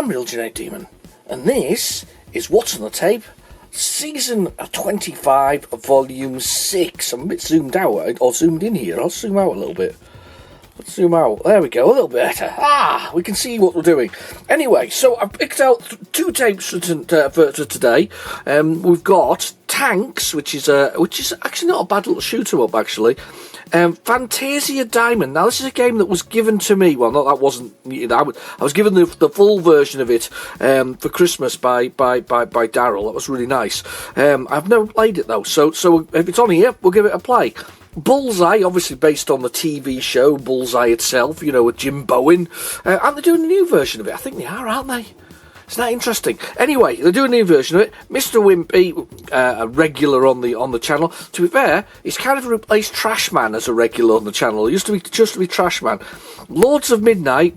I'm RealGenericDemon, and this is What's on the Tape, Season 25, Volume 6. I'm a bit zoomed out, or zoomed in here. I'll zoom out a little bit. Let's zoom out. There we go, a little bit better. We can see what we're doing. Anyway, so I've picked out two tapes for today. We've got Tanks, which is actually not a bad little shoot-em-up, actually. Fantasia Diamond. Now, this is a game that was given to me. Well, not that wasn't. I was given the full version of it for Christmas by Daryl. That was really nice. I've never played it though, so if it's on here, we'll give it a play. Bullseye, obviously based on the TV show Bullseye itself, you know, with Jim Bowen. Aren't they doing a new version of it? I think they are, aren't they? Isn't that interesting? Anyway, they're doing a new version of it. Mr. Wimpy, a regular on the channel. To be fair, he's kind of replaced Trashman as a regular on the channel. He used to be Trashman. Lords of Midnight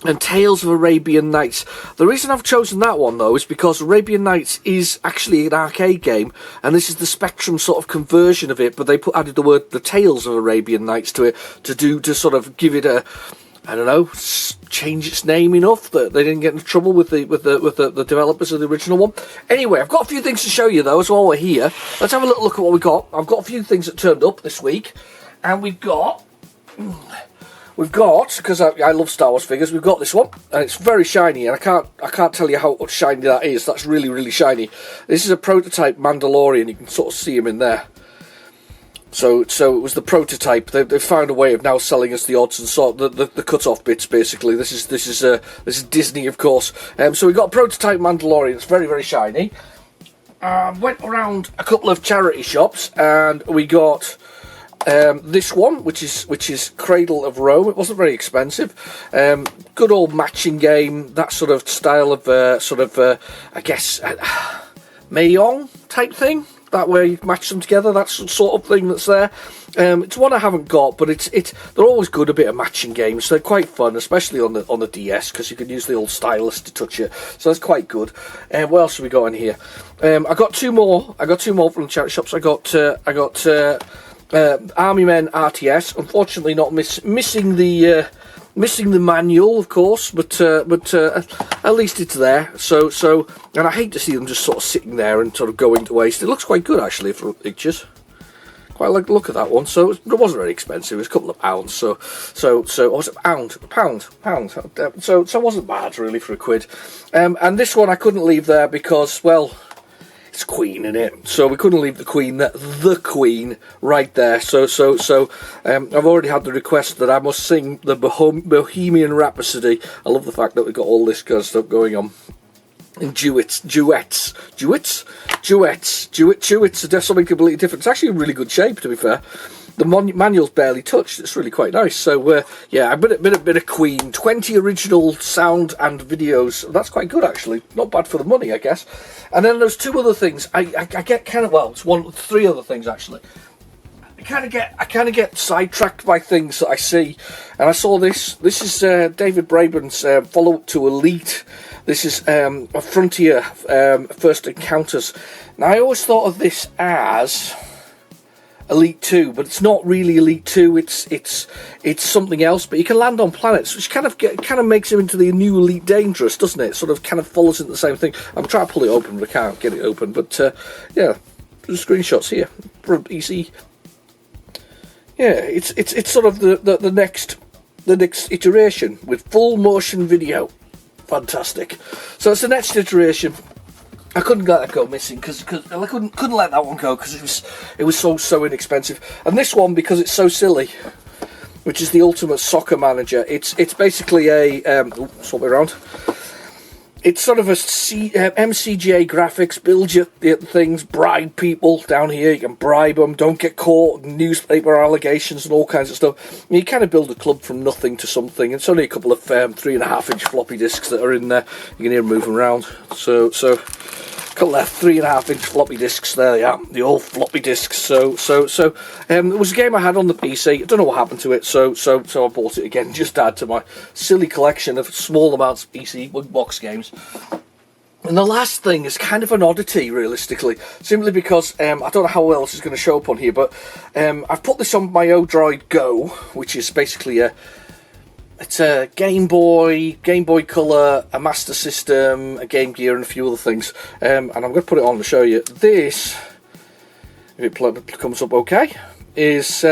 and Tales of Arabian Nights. The reason I've chosen that one, though, is because Arabian Nights is actually an arcade game, and this is the Spectrum sort of conversion of it, but they added the Tales of Arabian Nights to it to sort of give it a, I don't know, change its name enough that they didn't get into trouble with the developers of the original one. Anyway, I've got a few things to show you though, as while we're here. Let's have a little look at what we've got. I've got a few things that turned up this week, and we've got, because I love Star Wars figures, we've got this one, and it's very shiny, and I can't tell you how shiny that is. That's really, really shiny. This is a prototype Mandalorian. You can sort of see him in there. So it was the prototype. They've found a way of now selling us the odds and sort the cut-off bits. Basically, this is Disney, of course. So we got a prototype Mandalorian. It's very, very shiny. Went around a couple of charity shops, and we got this one, which is Cradle of Rome. It wasn't very expensive. Good old matching game. That sort of style of I guess Mahjong type thing. That way you match them together, that's the sort of thing that's there. It's one I haven't got, but they're always good, a bit of matching games. They're quite fun, especially on the DS, because you can use the old stylus to touch it. So that's quite good. What else have we got in here? I got two more from the charity shops. I got Army Men RTS. Unfortunately, not missing the manual, of course, but at least it's there. So, and I hate to see them just sort of sitting there and sort of going to waste. It looks quite good actually for pictures. Quite like the look of that one. So it wasn't very expensive. It was a couple of pounds. So was it pound? So it wasn't bad really for £1. And this one I couldn't leave there because, well, it's Queen in it, so we couldn't leave the Queen right there. So I've already had the request that I must sing the Bohemian Rhapsody. I love the fact that we've got all this kind of stuff going on. And duets. There's something completely different. It's actually in really good shape, to be fair. The manual's barely touched. It's really quite nice. So yeah, a bit of Queen. 20 original sound and videos. That's quite good actually. Not bad for the money, I guess. And then there's two other things. I get kind of, well, it's three other things actually. I kind of get sidetracked by things that I see, and I saw this. This is David Braben's follow-up to Elite. This is a Frontier First Encounters. Now I always thought of this as Elite 2, but it's not really Elite 2. It's something else. But you can land on planets, which kind of makes him into the new Elite Dangerous, doesn't it? Sort of kind of follows into the same thing. I'm trying to pull it open, but I can't get it open. But yeah, there's screenshots here from PC. Yeah, it's sort of the next iteration with full motion video. Fantastic. So it's the next iteration. I couldn't let that go missing because I couldn't let that one go because it was so inexpensive. And this one, because it's so silly, which is the Ultimate Soccer Manager. It's basically a swap it around. It's sort of a MCGA graphics, build your things, bribe people down here. You can bribe them, don't get caught, newspaper allegations and all kinds of stuff. You kind of build a club from nothing to something. It's only a couple of 3.5-inch floppy disks that are in there. You can hear them moving around. So a couple of 3.5-inch floppy disks there, yeah, the old floppy disks. So it was a game I had on the PC. I don't know what happened to it, so I bought it again, just to add to my silly collection of small amounts of PC box games. And the last thing is kind of an oddity, realistically, simply because I don't know how well this is going to show up on here, but I've put this on my Odroid Go, which is basically a It's a Game Boy Color, a Master System, a Game Gear, and a few other things. And I'm going to put it on to show you. This, if it comes up okay, is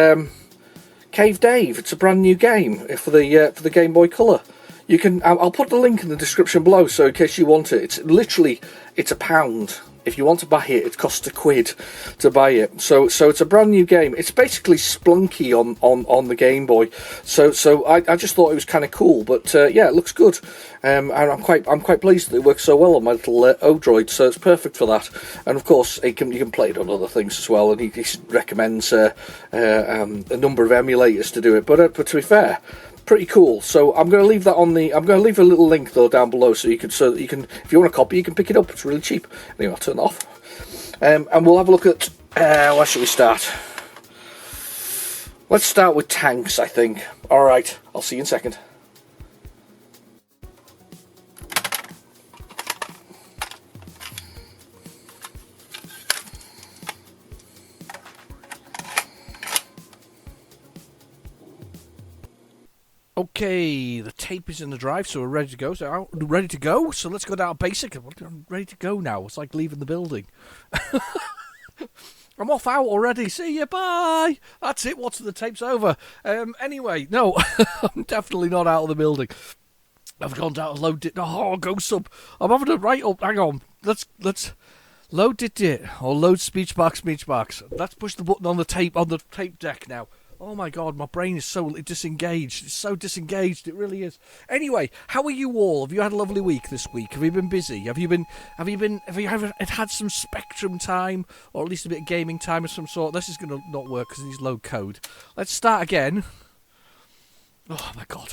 Cave Dave. It's a brand new game for the Game Boy Color. You can. I'll put the link in the description below, so in case you want it, it's £1. If you want to buy it, it costs £1 to buy it. So it's a brand new game. It's basically Splunky on the Game Boy. So I just thought it was kind of cool. But yeah, it looks good. And I'm quite pleased that it works so well on my little Odroid. So it's perfect for that. And of course, you can play it on other things as well. And he recommends a number of emulators to do it. But to be fair, pretty cool. So I'm going to leave that on the. I'm going to leave a little link though down below, so that you can, if you want a copy, you can pick it up. It's really cheap. Anyway, I'll turn it off, and we'll have a look at where should we start? Let's start with tanks, I think. All right, I'll see you in a second. Okay, the tape is in the drive, so we're ready to go. So let's go down basic. I'm ready to go now. It's like leaving the building. I'm off out already. See you, bye. That's it. What's the tape's over? Anyway, no, I'm definitely not out of the building. I've gone down and loaded it. Oh, go sub. I'm having a right up. Hang on. Let's load it or load speech box. Let's push the button on the tape deck now. Oh my God, my brain is so disengaged. It's so disengaged, it really is. Anyway, how are you all? Have you had a lovely week this week? Have you been busy? Have you had some Spectrum time, or at least a bit of gaming time of some sort? This is going to not work because it needs load code. Let's start again. Oh my God.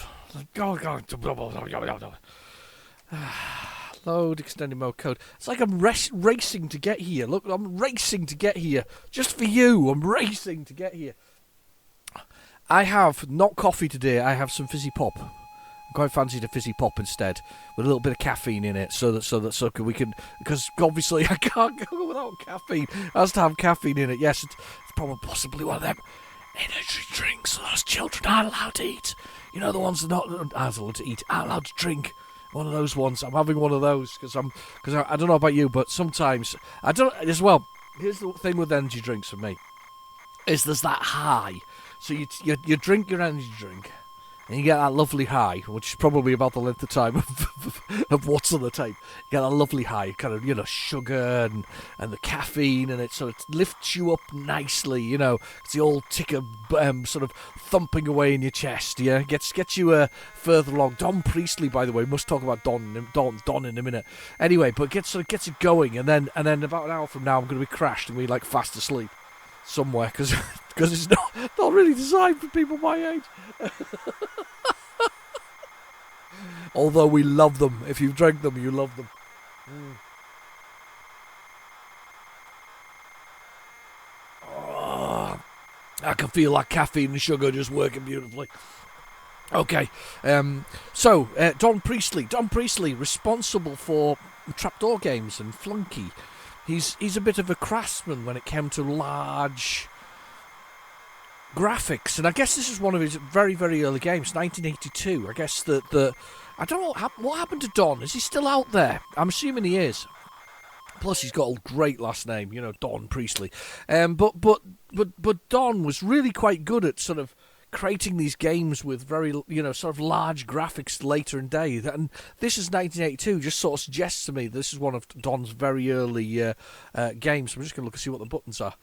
Load extended mode code. It's like I'm racing to get here. Look, I'm racing to get here. Just for you, I'm racing to get here. I have not coffee today. I have some fizzy pop. I quite fancied a fizzy pop instead, with a little bit of caffeine in it, so we can, because obviously I can't go without caffeine. It has to have caffeine in it. Yes, it's probably possibly one of them energy drinks that us children aren't allowed to eat. You know, the ones that aren't allowed to eat, aren't allowed to drink. One of those ones. I'm having one of those because I don't know about you, but sometimes I don't as well. Here's the thing with energy drinks for me, is there's that high. So you drink your energy drink, and you get that lovely high, which is probably about the length of time of what's on the tape. You get that lovely high, kind of, sugar and the caffeine, and so it lifts you up nicely, It's the old ticker sort of thumping away in your chest, yeah? Gets you further along. Don Priestley, by the way, must talk about Don in a minute. Anyway, but gets it going, and then about an hour from now, I'm going to be crashed and be like fast asleep somewhere, because it's not really designed for people my age. Although we love them. If you've drank them, you love them. Oh, I can feel that caffeine and sugar just working beautifully. Okay, so Don Priestley, responsible for Trapdoor Games and Flunky. He's a bit of a craftsman when it came to large graphics, and I guess this is one of his very, very early games, 1982. I guess that I don't know what happened to Don. Is he still out there? I'm assuming he is. Plus, he's got a great last name, Don Priestley. But Don was really quite good at sort of creating these games with very, sort of large graphics later in day. And this is 1982, just sort of suggests to me this is one of Don's very early games. So I'm just going to look and see what the buttons are.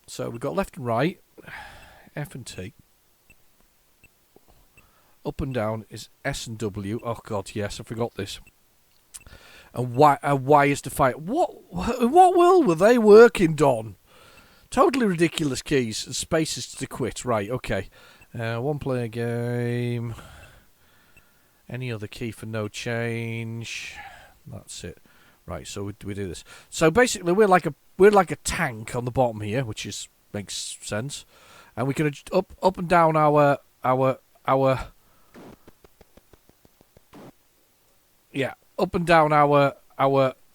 So we've got left and right, F and T. Up and down is S and W. Oh God, yes, I forgot this. And Y is to fight. What world were they working, Don? Totally ridiculous keys. And space is to quit. Right, okay. One player game. Any other key for no change. That's it. Right, so we do this. So basically, we're like a tank on the bottom here, which makes sense. And we can up and down our yeah, up and down our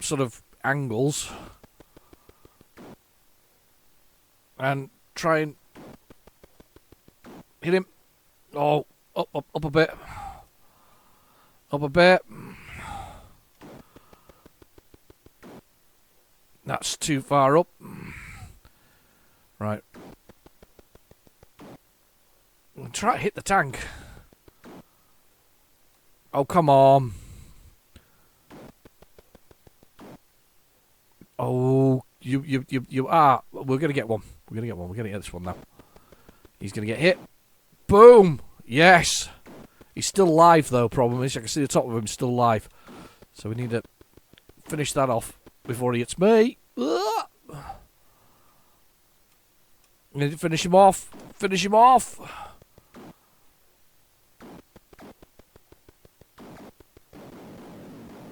sort of angles, and try and hit him. Oh, up a bit. Up a bit. That's too far up. Right. Try to hit the tank. Oh, come on. Oh, you are. We're going to get one. We're going to get one. We're going to get this one now. He's going to get hit. Boom. Yes. He's still alive, though. Problem is, I can see the top of him still alive. So we need to finish that off before he hits me. I need to finish him off. Finish him off.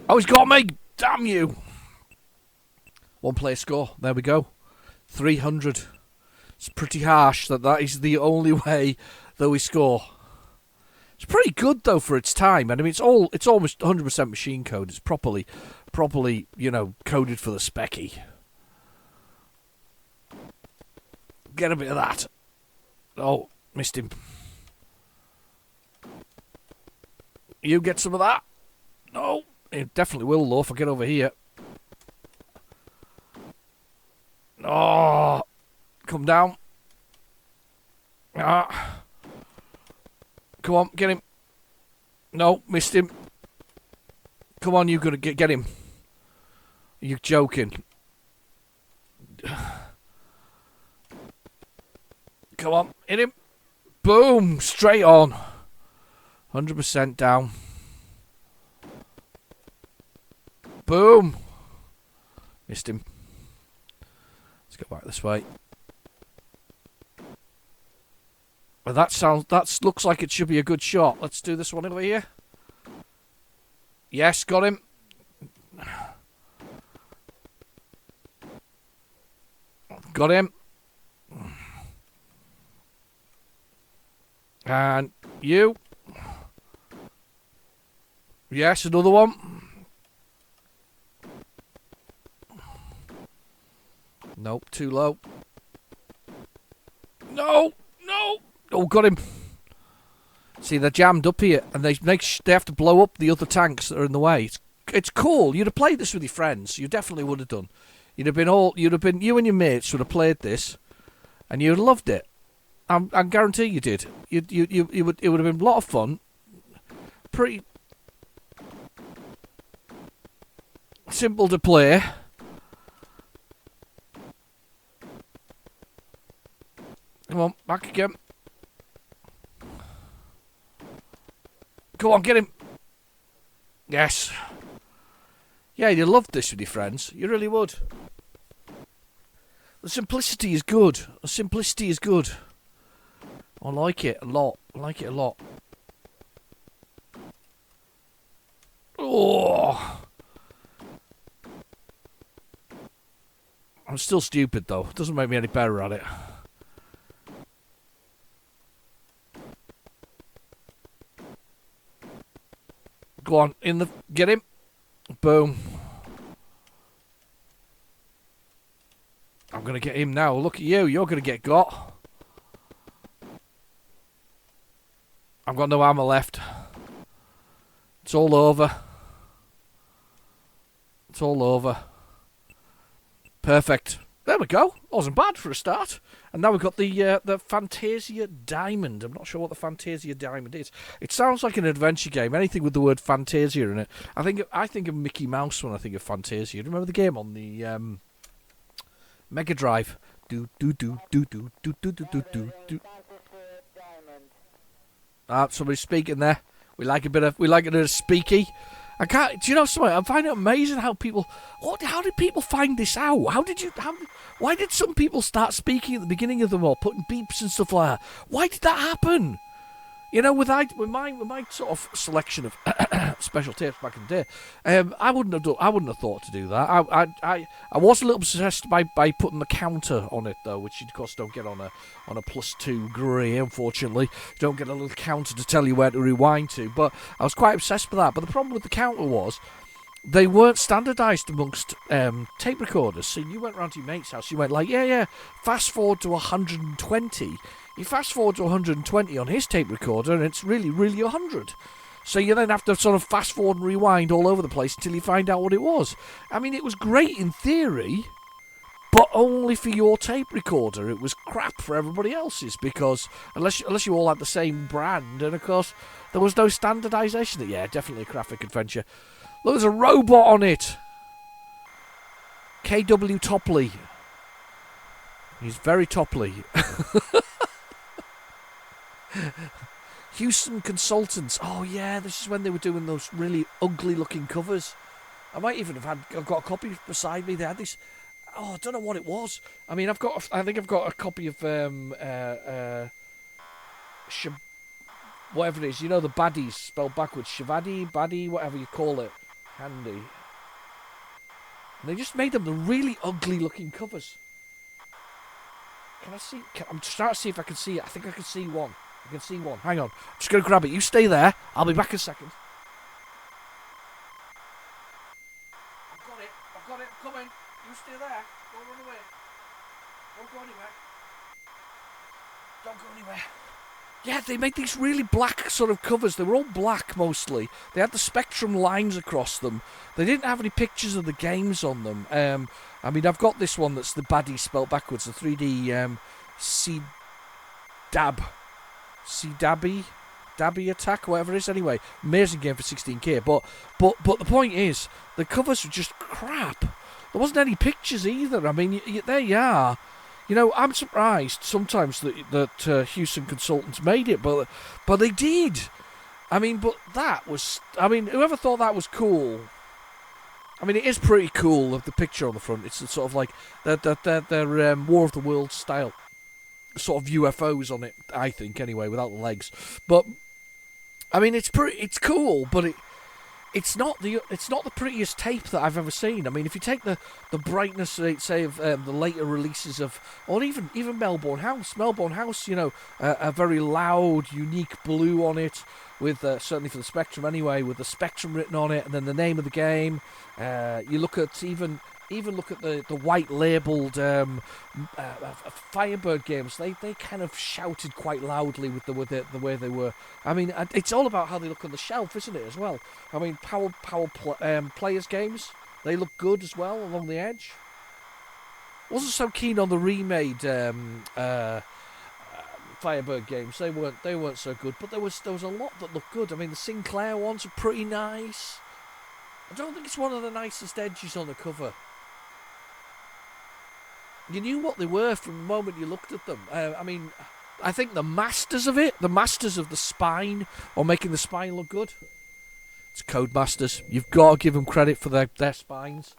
Oh, he's got me. Damn you. One player score. There we go. 300. It's pretty harsh that is the only way that we score. It's pretty good though for its time. And I mean, it's almost 100% machine code. It's properly, coded for the specky. Get a bit of that. Oh, missed him. You get some of that. No, it definitely will though if I get over here. Oh, come down. Ah. Come on, get him. No, missed him. Come on, you gotta get him. Are you joking? Come on, hit him. Boom, straight on. 100% down. Boom. Missed him. Let's go back this way. Well, that looks like it should be a good shot. Let's do this one over here. Yes, got him. Got him. And you. Yes, another one. Nope, too low. No. Oh, got him. See, they're jammed up here, and they have to blow up the other tanks that are in the way. It's cool. You'd have played this with your friends. You definitely would have done. You and your mates would have played this, and you'd have loved it. I guarantee you did. It would have been a lot of fun. Pretty simple to play. Come on, back again. Go on, get him. Yes. Yeah, you'd love this with your friends. You really would. The simplicity is good. The simplicity is good. I like it a lot. I like it a lot. Oh. I'm still stupid, though. It doesn't make me any better at it. Go on, get him. Boom. I'm going to get him now. Look at you. You're going to get got. I've got no ammo left. It's all over. It's all over. Perfect. There we go. Wasn't bad for a start. And now we've got the Fantasia Diamond. I'm not sure what the Fantasia Diamond is. It sounds like an adventure game. Anything with the word Fantasia in it. I think of Mickey Mouse when I think of Fantasia. Do you remember the game on the Mega Drive? Do do do do do do do do do do. Ah, somebody's speaking there. We like a bit of speaky. I can't. Do you know something? I find it amazing how people. How did people find this out? Why did some people start speaking at the beginning of them all, putting beeps and stuff like that? Why did that happen? You know, with my sort of selection of special tapes back in the day, I wouldn't have thought to do that. I was a little obsessed by putting the counter on it though, which you of course don't get on a +2 grey. Unfortunately, you don't get a little counter to tell you where to rewind to. But I was quite obsessed with that. But the problem with the counter was they weren't standardised amongst tape recorders. So you went round to your mate's house, you went like, yeah, fast forward to 120. You fast forward to 120 on his tape recorder, and it's really, really 100. So you then have to sort of fast forward and rewind all over the place until you find out what it was. I mean, it was great in theory, but only for your tape recorder. It was crap for everybody else's, because unless you all had the same brand, and of course there was no standardisation. Yeah, definitely a graphic adventure. Look, there's a robot on it. KW Topley. He's very topley. Houston Consultants. Oh yeah, this is when they were doing those really ugly looking covers. I might even I've got a copy beside me. They had this. Oh, I don't know what it was. I mean, I think I've got a copy of whatever it is. You know, the baddies spelled backwards. Shavadi, baddie, whatever you call it. Handy. And they just made them the really ugly looking covers. Can I see? I'm just trying to see if I can see it. I think I can see one. I can see one. Hang on. I'm just going to grab it. You stay there. I'll be back in a second. I've got it. I'm coming. You stay there. Don't run away. Don't go anywhere. Don't go anywhere. Yeah, they made these really black sort of covers. They were all black mostly. They had the Spectrum lines across them. They didn't have any pictures of the games on them. I mean, I've got this one that's the baddie spelled backwards, the 3D Dabby Attack, whatever it is. Anyway, amazing game for 16K. But the point is, the covers were just crap. There wasn't any pictures either. I mean, there you are. You know, I'm surprised sometimes that Houston Consultants made it, but they did. I mean, but that was... I mean, whoever thought that was cool... I mean, it is pretty cool, of the picture on the front. It's sort of like their War of the Worlds style. Sort of UFOs on it, I think, anyway, without the legs. But, I mean, it's cool, but it's not the prettiest tape that I've ever seen. I mean, if you take the brightness, say, of the later releases of, or even Melbourne House, you know, a very loud, unique blue on it, with certainly for the Spectrum anyway, with the Spectrum written on it, and then the name of the game. You look at even look at the white labelled Firebird games. They kind of shouted quite loudly with the way they were. I mean, it's all about how they look on the shelf, isn't it, as well? I mean, Players games, they look good as well along the edge. Wasn't so keen on the remade Firebird games. They weren't so good, but there was a lot that looked good. I mean, the Sinclair ones are pretty nice. I don't think it's one of the nicest edges on the cover. You knew what they were from the moment you looked at them. I mean, I think the masters of the spine, or making the spine look good. It's Codemasters. You've got to give them credit for their spines.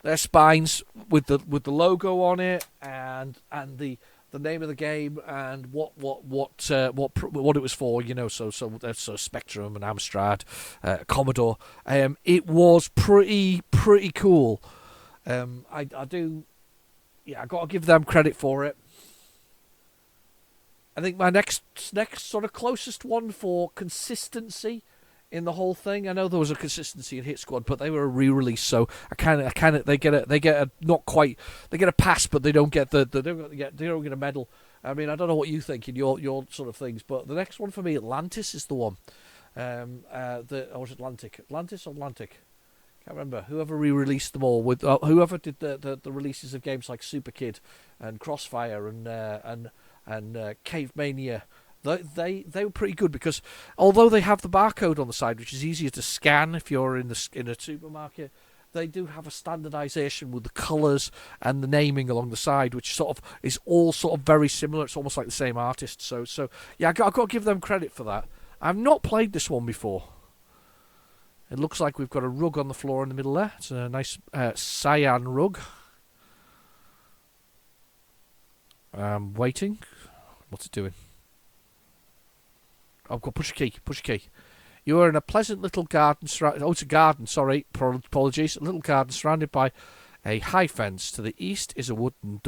Their spines with the logo on it, and the name of the game, and what it was for, you know. So Spectrum and Amstrad, Commodore. It was pretty cool. I do. Yeah, I got to give them credit for it. I think my next sort of closest one for consistency in the whole thing. I know there was a consistency in Hit Squad, but they were a re-release, so they get a pass, but they don't get a medal. I mean, I don't know what you think in your sort of things, but the next one for me, Atlantis, is the one. Or was it Atlantic? Atlantis or Atlantic? Can't remember. Whoever re-released them all, with whoever did the releases of games like Super Kid and Crossfire and Cave Mania. They were pretty good, because although they have the barcode on the side, which is easier to scan if you're in a supermarket, they do have a standardisation with the colours and the naming along the side, which sort of is all sort of very similar. It's almost like the same artist. So yeah, I've got to give them credit for that. I've not played this one before. It looks like we've got a rug on the floor in the middle there. It's a nice cyan rug. Waiting. What's it doing? I've got push a key. You are in a pleasant little garden. It's a garden, sorry. Apologies. A little garden surrounded by a high fence. To the east is a wooden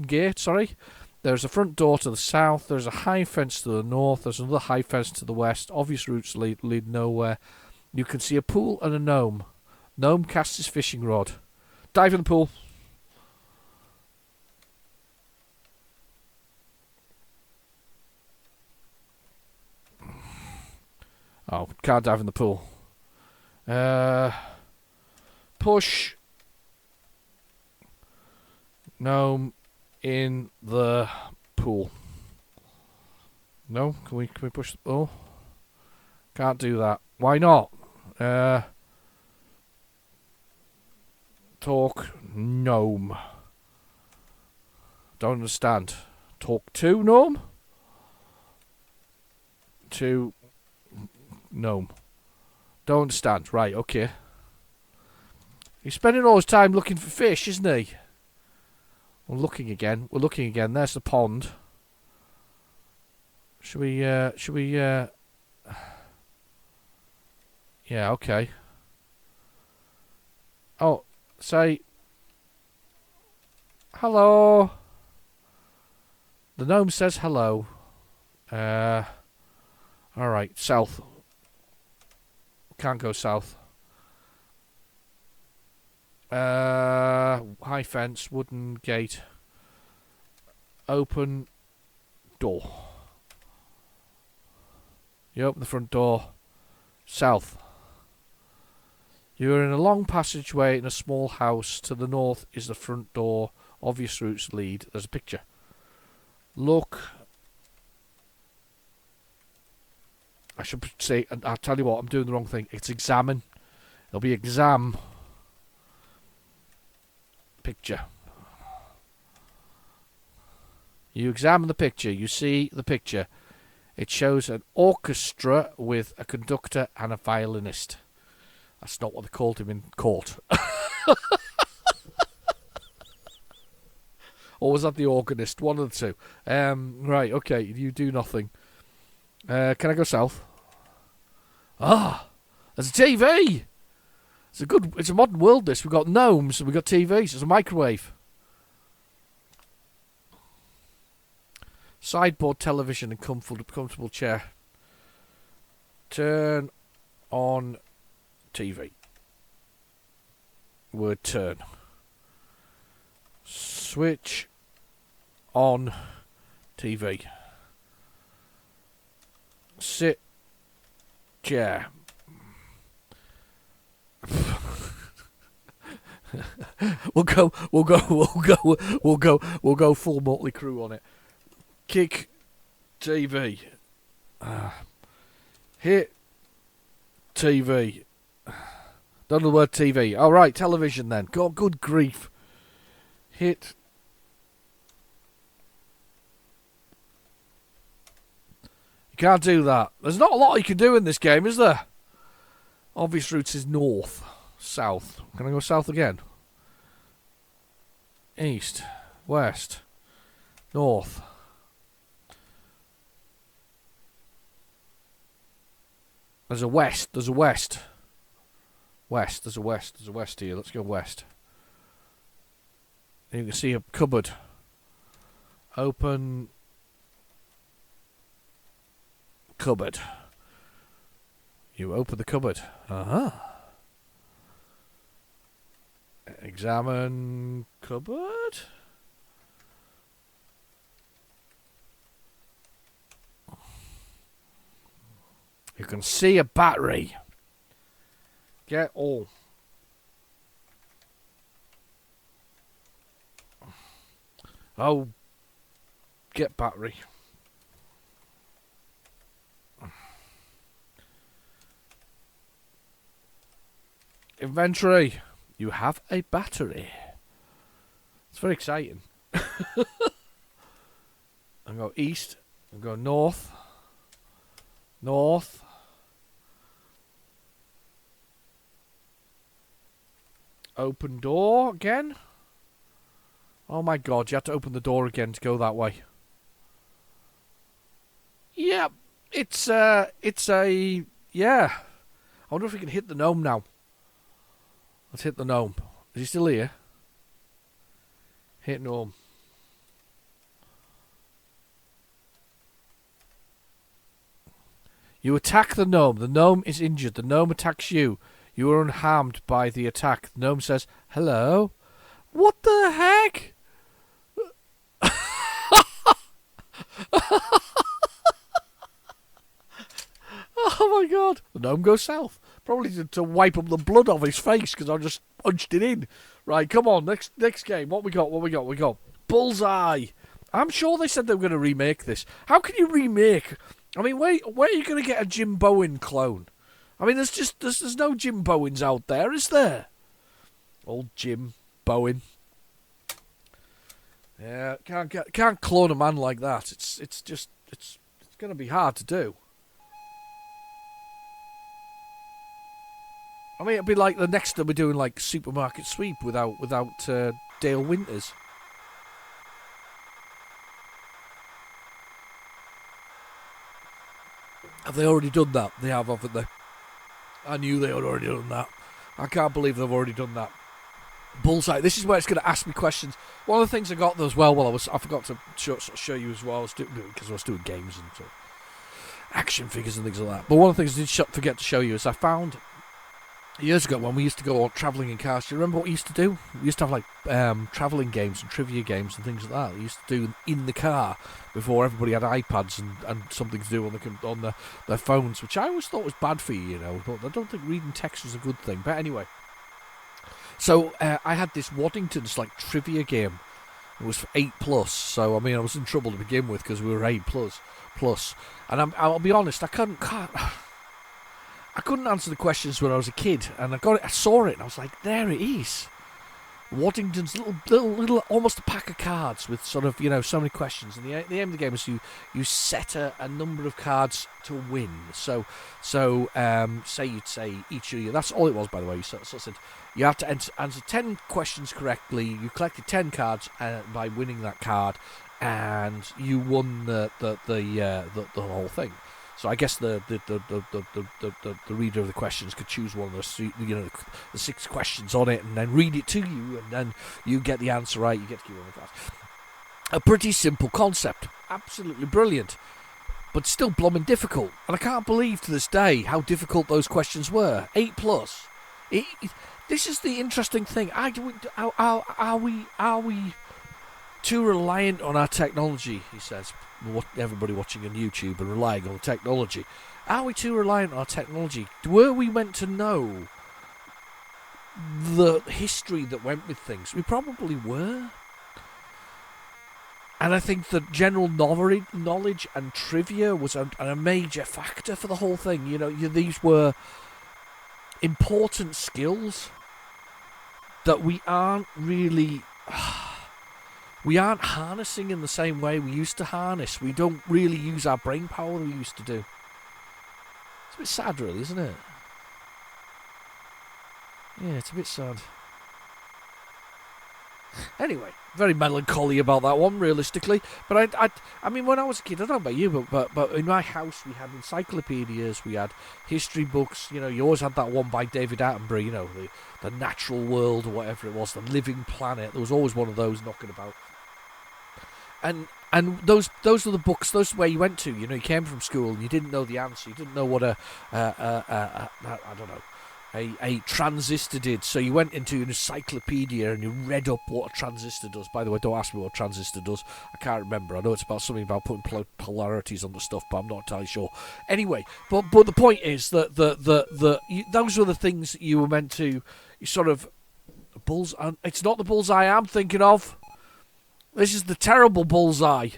gate, sorry. There's a front door to the south. There's a high fence to the north. There's another high fence to the west. Obvious routes lead nowhere. You can see a pool and a gnome. Gnome casts his fishing rod. Dive in the pool. Oh, can't dive in the pool. Push gnome in the pool. No? Can we push... Oh. Can't do that. Why not? Talk gnome. Don't understand. Talk to gnome? To gnome. Don't understand. Right, okay. He's spending all his time looking for fish, isn't he? We're looking again. There's the pond. Should we, yeah, okay. Oh, say, hello. The gnome says hello. Alright, south. Can't go south. High fence, wooden gate. Open door. You open the front door. South. You are in a long passageway in a small house. To the north is the front door. Obvious routes lead. There's a picture. Look. I should say, I'll tell you what, I'm doing the wrong thing. It's examine. It'll be exam. Picture. You examine the picture. You see the picture. It shows an orchestra with a conductor and a violinist. That's not what they called him in court. Or was that the organist? One of the two. Right, okay, you do nothing. Can I go south? Ah! There's a TV! It's a modern world, this. We've got gnomes and we've got TVs. There's a microwave. Sideboard television and comfortable chair. Turn on TV. Word turn. Switch on TV. Sit chair. We'll go full Motley Crue on it. Kick TV. Hit TV. Don't know the word TV. Alright, television then. God, good grief. Hit. You can't do that. There's not a lot you can do in this game, is there? Obvious routes is north. South. Can I go south again? East. West. North. There's a west. There's a west. West. There's a west. There's a west here. Let's go west. You can see a cupboard. Open cupboard. You open the cupboard. Uh-huh. Examine cupboard. You can see a battery. Get all. Oh, get battery. Inventory. You have a battery. It's very exciting. I go east. I go north. North. Open door again. Oh my god, you have to open the door again to go that way. Yeah, it's a, yeah. I wonder if we can hit the gnome now. Let's hit the gnome. Is he still here? Hit gnome. You attack the gnome. The gnome is injured. The gnome attacks you. You are unharmed by the attack. The gnome says, hello. What the heck? Oh my god. The gnome goes south. Probably to wipe up the blood off his face because I just punched it in. Right, come on, next game. What we got? We got Bullseye. I'm sure they said they were going to remake this. How can you remake? I mean, where are you going to get a Jim Bowen clone? I mean, there's no Jim Bowens out there, is there? Old Jim Bowen. Yeah, can't clone a man like that. It's going to be hard to do. I mean, it'd be like the next time we're doing like Supermarket Sweep without Dale Winters. Have they already done that? They have, haven't they? I knew they had already done that. I can't believe they've already done that. Bullseye. This is where it's going to ask me questions. One of the things I got as well, I forgot to show you as well, because I was doing games and sort of action figures and things like that. But one of the things I did forget to show you is I found years ago when we used to go on travelling in cars. Do you remember what we used to do? We used to have like travelling games and trivia games and things like that. We used to do in the car before everybody had iPads and something to do on their phones, which I always thought was bad for you, But I don't think reading text was a good thing. But anyway, so I had this Waddington's like trivia game. It was for 8+, so I mean I was in trouble to begin with because we were 8+. And I'll be honest, I couldn't answer the questions when I was a kid, and I saw it, and I was like, there it is. Waddington's little, almost a pack of cards with sort of, so many questions. And the aim of the game is you set a number of cards to win. So say you'd say each of you, that's all it was, by the way. So I said you have to answer 10 questions correctly. You collected 10 cards by winning that card, and you won the whole thing. So I guess the reader of the questions could choose one of the 6 questions on it and then read it to you, and then you get the answer right. You get to give one of the cards. A pretty simple concept, absolutely brilliant, but still blooming difficult. And I can't believe to this day how difficult those questions were. 8+. This is the interesting thing. Are we too reliant on our technology? He says. Everybody watching on YouTube and relying on technology. Are we too reliant on our technology? Were we meant to know the history that went with things? We probably were. And I think that general knowledge and trivia was a major factor for the whole thing. These were important skills that we aren't really... We aren't harnessing in the same way we used to harness. We don't really use our brain power we used to do. It's a bit sad, really, isn't it? Yeah, it's a bit sad. Anyway, very melancholy about that one, realistically. But I mean, when I was a kid, I don't know about you, but in my house we had encyclopedias, we had history books. You always had that one by David Attenborough, the natural world or whatever it was, the living planet. There was always one of those knocking about. And those were the books. Those were where you went to. You came from school and you didn't know the answer. You didn't know what I don't know, a transistor did. So you went into an encyclopedia and you read up what a transistor does. By the way, don't ask me what a transistor does. I can't remember. I know it's about something about putting polarities on the stuff, but I'm not entirely sure. Anyway, but the point is that those were the things that you were meant to. You sort of It's not the bullseye I'm thinking of. This is the terrible bullseye.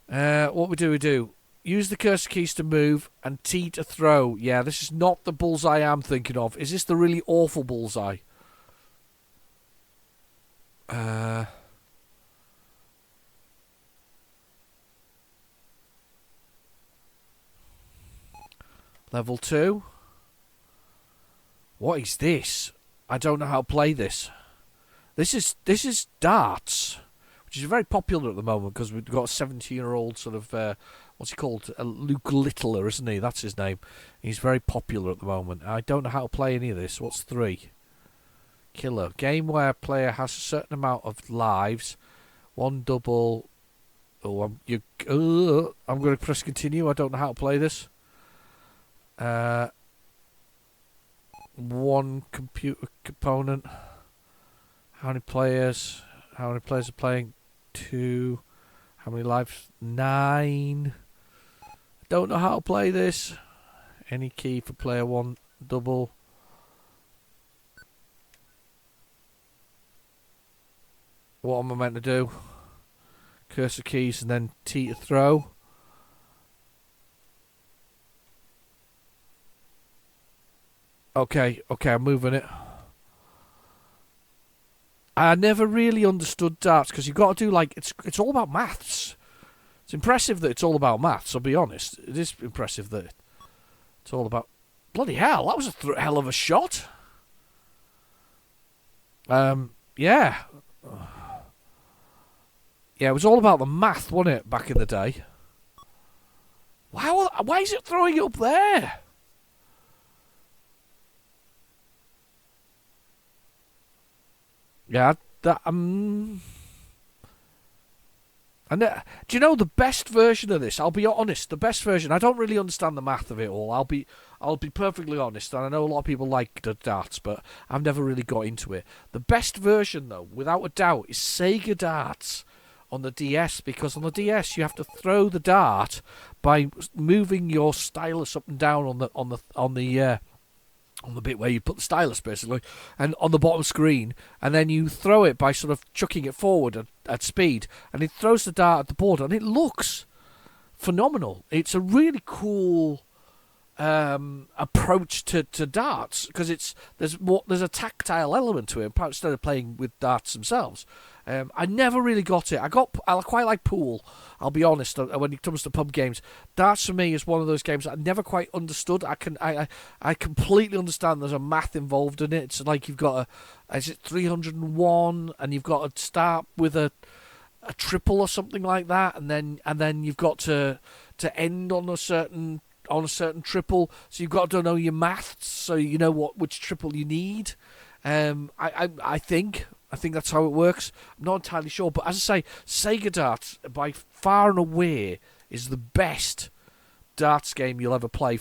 What we do? Use the cursor keys to move and T to throw. Yeah, this is not the bullseye I'm thinking of. Is this the really awful bullseye? Level 2. What is this? I don't know how to play this. This is darts, which is very popular at the moment because we've got a 17-year-old sort of, what's he called? Luke Littler, isn't he? That's his name. He's very popular at the moment. I don't know how to play any of this. What's 3? Killer. Game where a player has a certain amount of lives. 1 double. Oh, I'm going to press continue. I don't know how to play this. 1 computer component. How many players? How many players are playing? 2. How many lives? 9. Don't know how to play this. Any key for player 1 double. What am I meant to do? Cursor keys and then T to throw. Okay, I'm moving it. I never really understood darts because you've got to do like it's all about maths. It's impressive that it's all about maths. I'll be honest. It is impressive that it's all about. Bloody hell! That was a hell of a shot. Yeah. Yeah, it was all about the math, wasn't it, back in the day? Why is it throwing it up there? Yeah, and do you know the best version of this? I'll be honest, the best version. I don't really understand the math of it all. I'll be perfectly honest, and I know a lot of people like the darts, but I've never really got into it. The best version, though, without a doubt, is Sega darts on the DS, because on the DS you have to throw the dart by moving your stylus up and down on the bit where you put the stylus, basically, and on the bottom screen, and then you throw it by sort of chucking it forward at speed, and it throws the dart at the board, and it looks phenomenal. It's a really cool approach to darts, because there's a tactile element to it instead of playing with darts themselves. I never really got it. I quite like pool, I'll be honest, when it comes to pub games. Darts for me is one of those games that I never quite understood. I completely understand there's a math involved in it. It's like you've got is it 301, and you've got to start with a triple or something like that, and then you've got to end on a certain triple, so you've got to know your maths, so you know which triple you need. I think that's how it works. I'm not entirely sure, but as I say, Sega Darts by far and away is the best darts game you'll ever play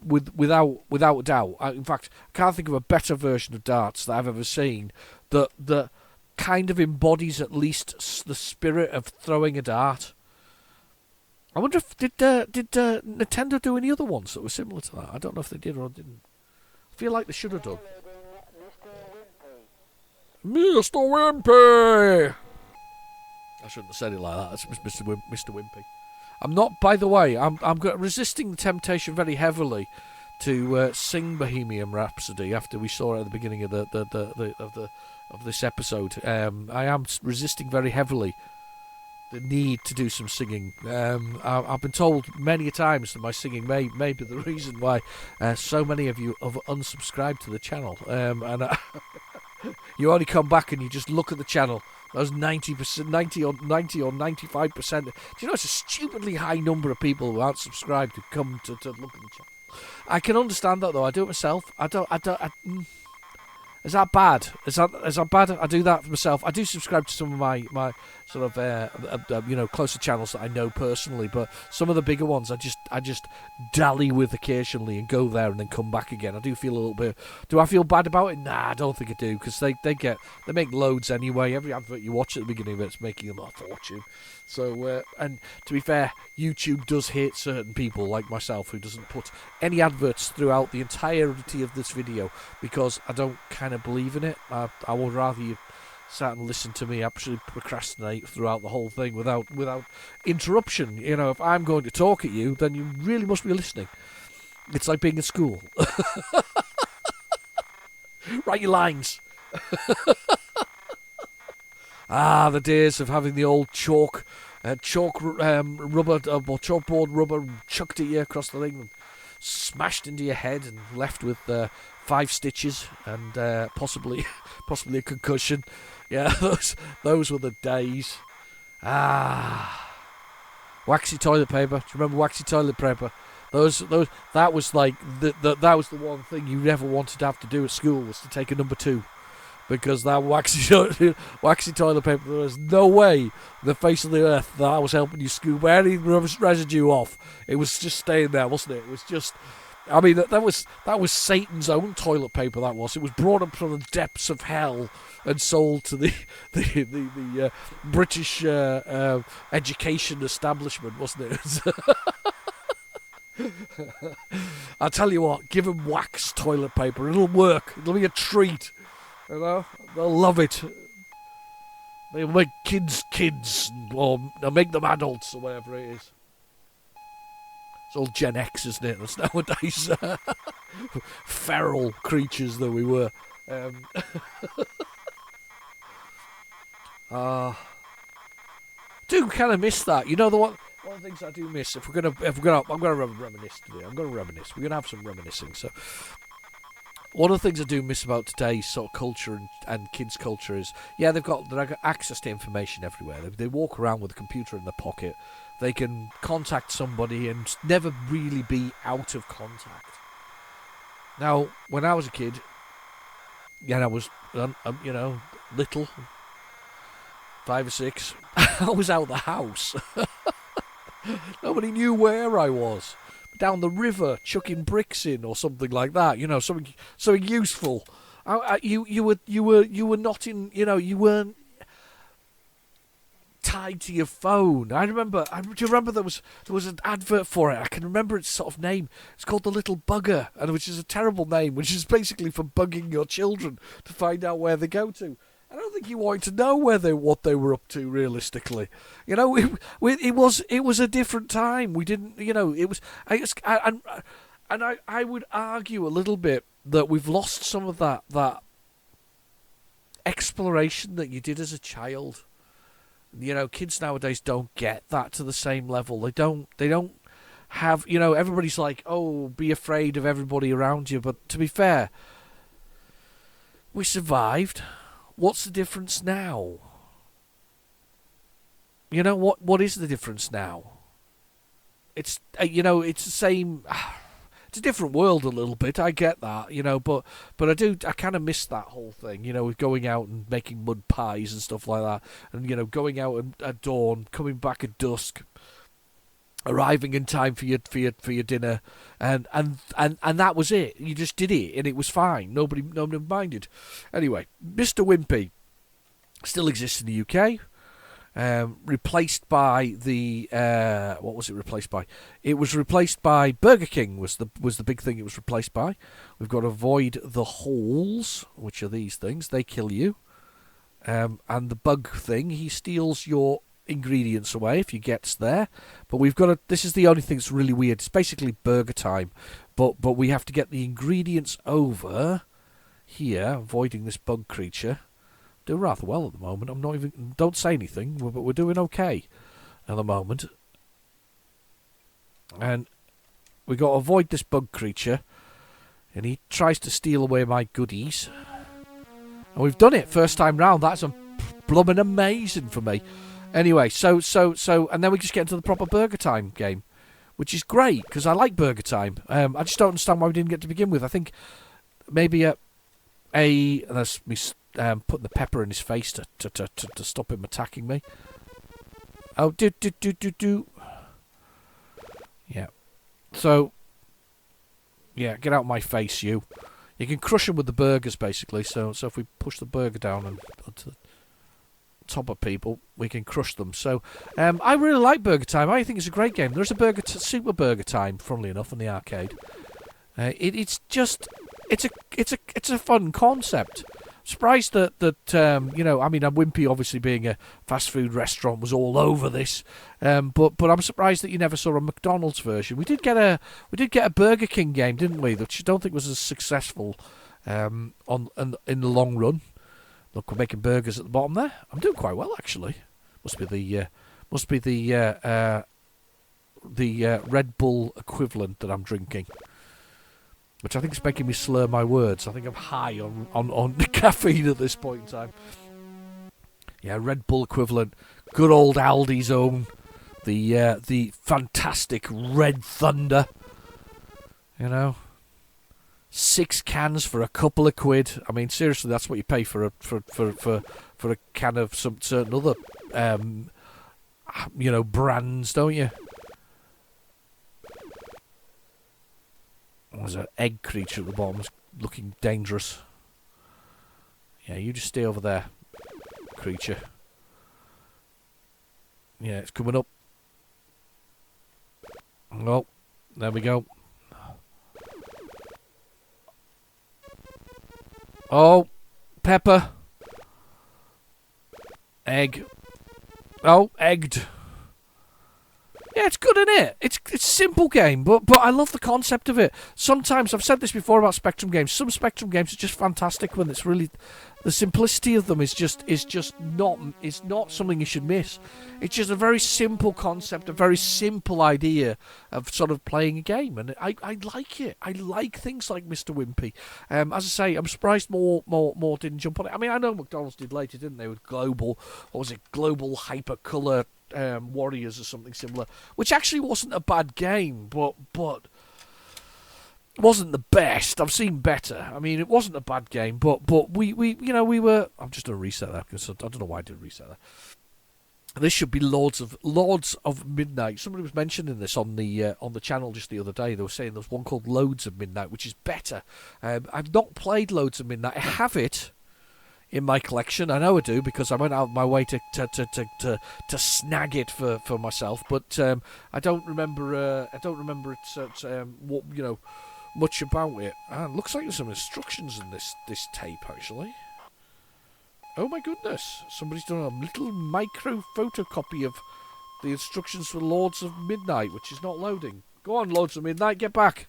without a doubt. In fact, I can't think of a better version of darts that I've ever seen that kind of embodies at least the spirit of throwing a dart. I wonder if did Nintendo do any other ones that were similar to that? I don't know if they did or didn't. I feel like they should have done. Mr. Wimpy! I shouldn't have said it like that. That's Mr. Wimpy. I'm not, by the way, I'm resisting the temptation very heavily to sing Bohemian Rhapsody after we saw it at the beginning of of this episode. I am resisting very heavily the need to do some singing. I've been told many a times that my singing may be the reason why so many of you have unsubscribed to the channel. You only come back and you just look at the channel. Those 90%, 90 or 95%. Do you know it's a stupidly high number of people who aren't subscribed who come to look at the channel? I can understand that though. I do it myself. Is that bad? Is that bad? I do that for myself. I do subscribe to some of my sort of closer channels that I know personally, but some of the bigger ones I just dally with occasionally and go there and then come back again. I do feel a little bit. Do I feel bad about it? Nah, I don't think I do, because they make loads anyway. Every advert you watch at the beginning of it's making them a fortune. So, and to be fair, YouTube does hate certain people like myself who doesn't put any adverts throughout the entirety of this video, because I don't kind of believe in it. I would rather you sat and listen to me actually procrastinate throughout the whole thing without interruption. You know, if I'm going to talk at you, then you really must be listening. It's like being in school. Write your lines. The days of having the old chalkboard rubber chucked at you across the thing and smashed into your head and left with 5 stitches and possibly a concussion. Yeah, those were the days. Waxy toilet paper. Do you remember waxy toilet paper? That was like that was the one thing you never wanted to have to do at school, was to take a number 2. Because that waxy toilet paper, there was no way on the face of the earth that I was helping you scoop any residue off. It was just staying there, wasn't it? It was just, I mean, that was Satan's own toilet paper. That was. It was brought up from the depths of hell and sold to the British education establishment, wasn't it? I'll tell you what, give them wax toilet paper. It'll work. It'll be a treat. You know, they'll love it. They'll make kids, or they'll make them adults, or whatever it is. It's all Gen X, isn't it? That's nowadays feral creatures that we were. Do kind of miss that. You know, one of the things I do miss. I'm gonna reminisce today. I'm gonna reminisce. We're gonna have some reminiscing. So, one of the things I do miss about today's sort of culture and kids' culture is, yeah, they've got access to information everywhere. They walk around with a computer in their pocket. They can contact somebody and never really be out of contact. Now, when I was a kid, I was, little, 5 or 6, I was out the house. Nobody knew where I was. Down the river, chucking bricks in or something like that. You know, something useful. You were not in. You know, you weren't tied to your phone. Do you remember there was an advert for it? I can remember its sort of name. It's called The Little Bugger, and which is a terrible name, which is basically for bugging your children to find out where they go to. I don't think you wanted to know what they were up to realistically. You know, it was a different time. We didn't, you know, it was. I would argue a little bit that we've lost some of that exploration that you did as a child. You know, kids nowadays don't get that to the same level. They don't have, you know, everybody's like, oh, be afraid of everybody around you. But to be fair, we survived. What's the difference now? You know, what is the difference now? It's, it's the same. It's a different world a little bit. I get that, you know, but I kind of miss that whole thing, you know, with going out and making mud pies and stuff like that, and you know, going out at dawn, coming back at dusk, arriving in time for your dinner, and that was it. You just did it, and it was fine. Nobody minded. Anyway, Mr. Wimpy still exists in the UK. Replaced by the what was it replaced by? It was replaced by Burger King. Was the big thing it was replaced by. We've got to avoid the holes, which are these things. They kill you. And the bug thing, he steals your ingredients away if you gets there. But we've got to. This is the only thing that's really weird. It's basically burger time, but we have to get the ingredients over here, avoiding this bug creature. Doing rather well at the moment. I'm not even. Don't say anything, but we're doing okay at the moment. And we got to avoid this bug creature, and he tries to steal away my goodies. And we've done it first time round. That's blooming amazing for me. Anyway, so, and then we just get into the proper Burger Time game, which is great because I like Burger Time. I just don't understand why we didn't get to begin with. I think maybe that's me. Putting the pepper in his face to stop him attacking me. Oh, do. Yeah. So, yeah, get out of my face, you. You can crush him with the burgers, basically. So if we push the burger down and onto the top of people, we can crush them. So, I really like Burger Time. I think it's a great game. There's a Super Burger Time, funnily enough, in the arcade. It's a fun concept. Surprised that Wimpy obviously being a fast food restaurant was all over this, but I'm surprised that you never saw a McDonald's version. We did get a Burger King game, didn't we? Which I don't think was as successful in the long run. Look, we're making burgers at the bottom there. I'm doing quite well actually. Must be the Red Bull equivalent that I'm drinking, which I think is making me slur my words. I think I'm high on caffeine at this point in time. Yeah, Red Bull equivalent. Good old Aldi's own. The fantastic Red Thunder. You know. 6 cans for a couple of quid. I mean, seriously, that's what you pay for a can of some certain other brands, don't you? There's an egg creature at the bottom. It's looking dangerous. Yeah, you just stay over there, creature. Yeah, it's coming up. Oh, there we go. Oh, pepper. Egg. Oh, egged. Yeah, it's good, isn't it? It's a simple game, but I love the concept of it. Sometimes, I've said this before about Spectrum games, some Spectrum games are just fantastic when it's really... The simplicity of them is not something you should miss. It's just a very simple concept, a very simple idea of sort of playing a game, and I like it. I like things like Mr. Wimpy. As I say, I'm surprised more didn't jump on it. I mean, I know McDonald's did later, didn't they, with Global Hypercolour Warriors or something similar, which actually wasn't a bad game, but wasn't the best. I've seen better. I mean, it wasn't a bad game, but we were. I'm just gonna reset that because I don't know why I did reset that. This should be Lords of Midnight. Somebody was mentioning this on the channel just the other day. They were saying there's one called Loads of Midnight, which is better. I've not played Loads of Midnight. I have it in my collection. I know I do because I went out of my way to snag it for myself. But I don't remember. Much about it. It looks like there's some instructions in this tape actually. Oh my goodness! Somebody's done a little micro photocopy of the instructions for Lords of Midnight, which is not loading. Go on, Lords of Midnight, get back.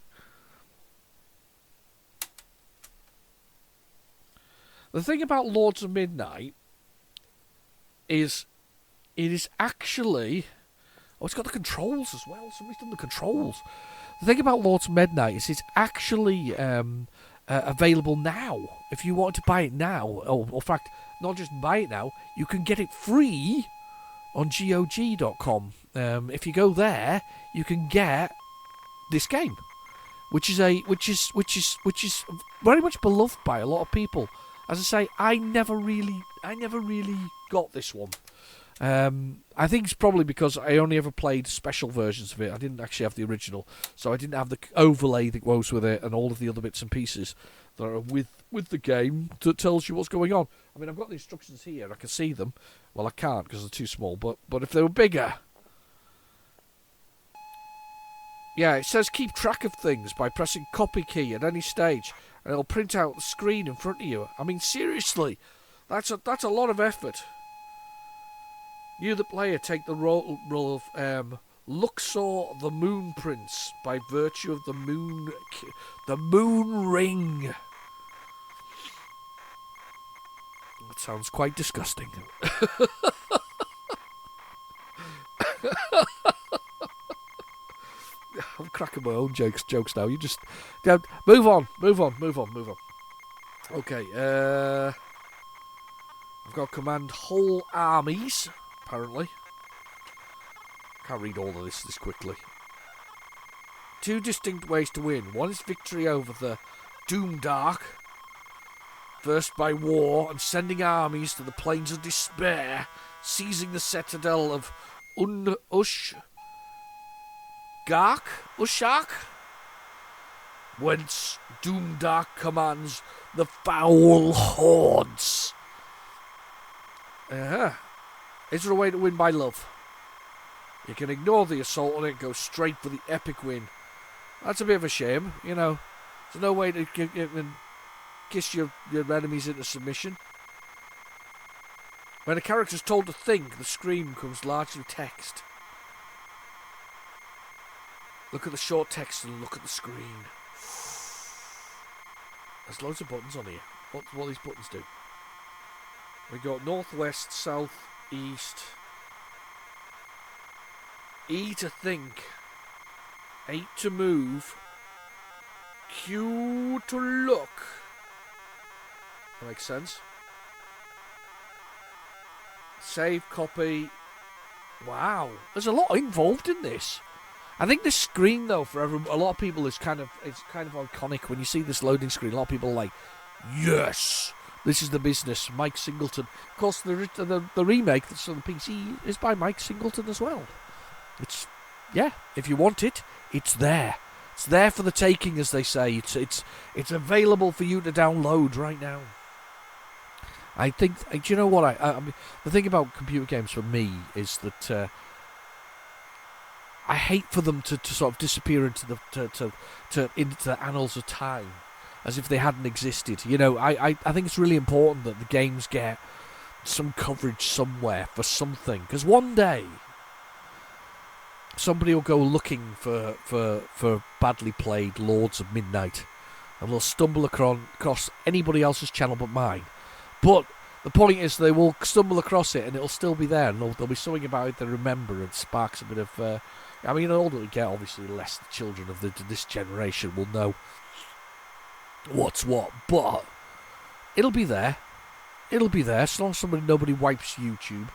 The thing about Lords of Midnight is it is actually... Oh, it's got the controls as well. Somebody's done the controls. The thing about Lords of Midnight is it's actually available now. If you want to buy it now, or in fact, not just buy it now, you can get it free on GOG.com. If you go there, you can get this game, which is very much beloved by a lot of people. As I say, I never really got this one. I think it's probably because I only ever played special versions of it. I didn't actually have the original, so I didn't have the overlay that goes with it and all of the other bits and pieces that are with the game that tells you what's going on. I mean, I've got the instructions here. I can see them. Well, I can't because they're too small, but if they were bigger... Yeah, it says keep track of things by pressing copy key at any stage, and it'll print out the screen in front of you. I mean, seriously, that's a lot of effort. You, the player, take the role of Luxor the Moon Prince by virtue of the moon ring. That sounds quite disgusting. I'm cracking my own jokes now. You just move on. Okay, I've got command whole armies. Apparently, can't read all of this quickly. Two distinct ways to win. One is victory over the Doomdark, first by war and sending armies to the plains of despair, seizing the citadel of Ushak, whence Doomdark commands the foul hordes. Is there a way to win by love? You can ignore the assault on it and go straight for the epic win. That's a bit of a shame, you know. There's no way to kiss your enemies into submission. When a character's told to think, the screen becomes largely text. Look at the short text and look at the screen. There's loads of buttons on here. What these buttons do? We got northwest, south, east. E to think. 8 to move. Q to look. That makes sense. Save, copy. Wow, there's a lot involved in this. I think this screen, though, for a lot of people is kind of iconic. When you see this loading screen, a lot of people are like, yes, this is the business. Mike Singleton. Of course, the remake that's on the PC is by Mike Singleton as well. It's, yeah, if you want it, it's there. It's there for the taking, as they say. It's available for you to download right now. I think, do you know what? I mean, the thing about computer games for me is that I hate for them to sort of disappear into the annals of time. as if they hadn't existed. You know, I think it's really important that the games get some coverage somewhere for something, because one day somebody will go looking for badly played Lords of Midnight, and they'll stumble across anybody else's channel but mine. But the point is, they will stumble across it, and it'll still be there, and there'll be something about it they remember, and sparks a bit of. I mean, the older we get, obviously, the less the children of this generation will know what's what, but it'll be there. It'll be there, as long as nobody wipes YouTube.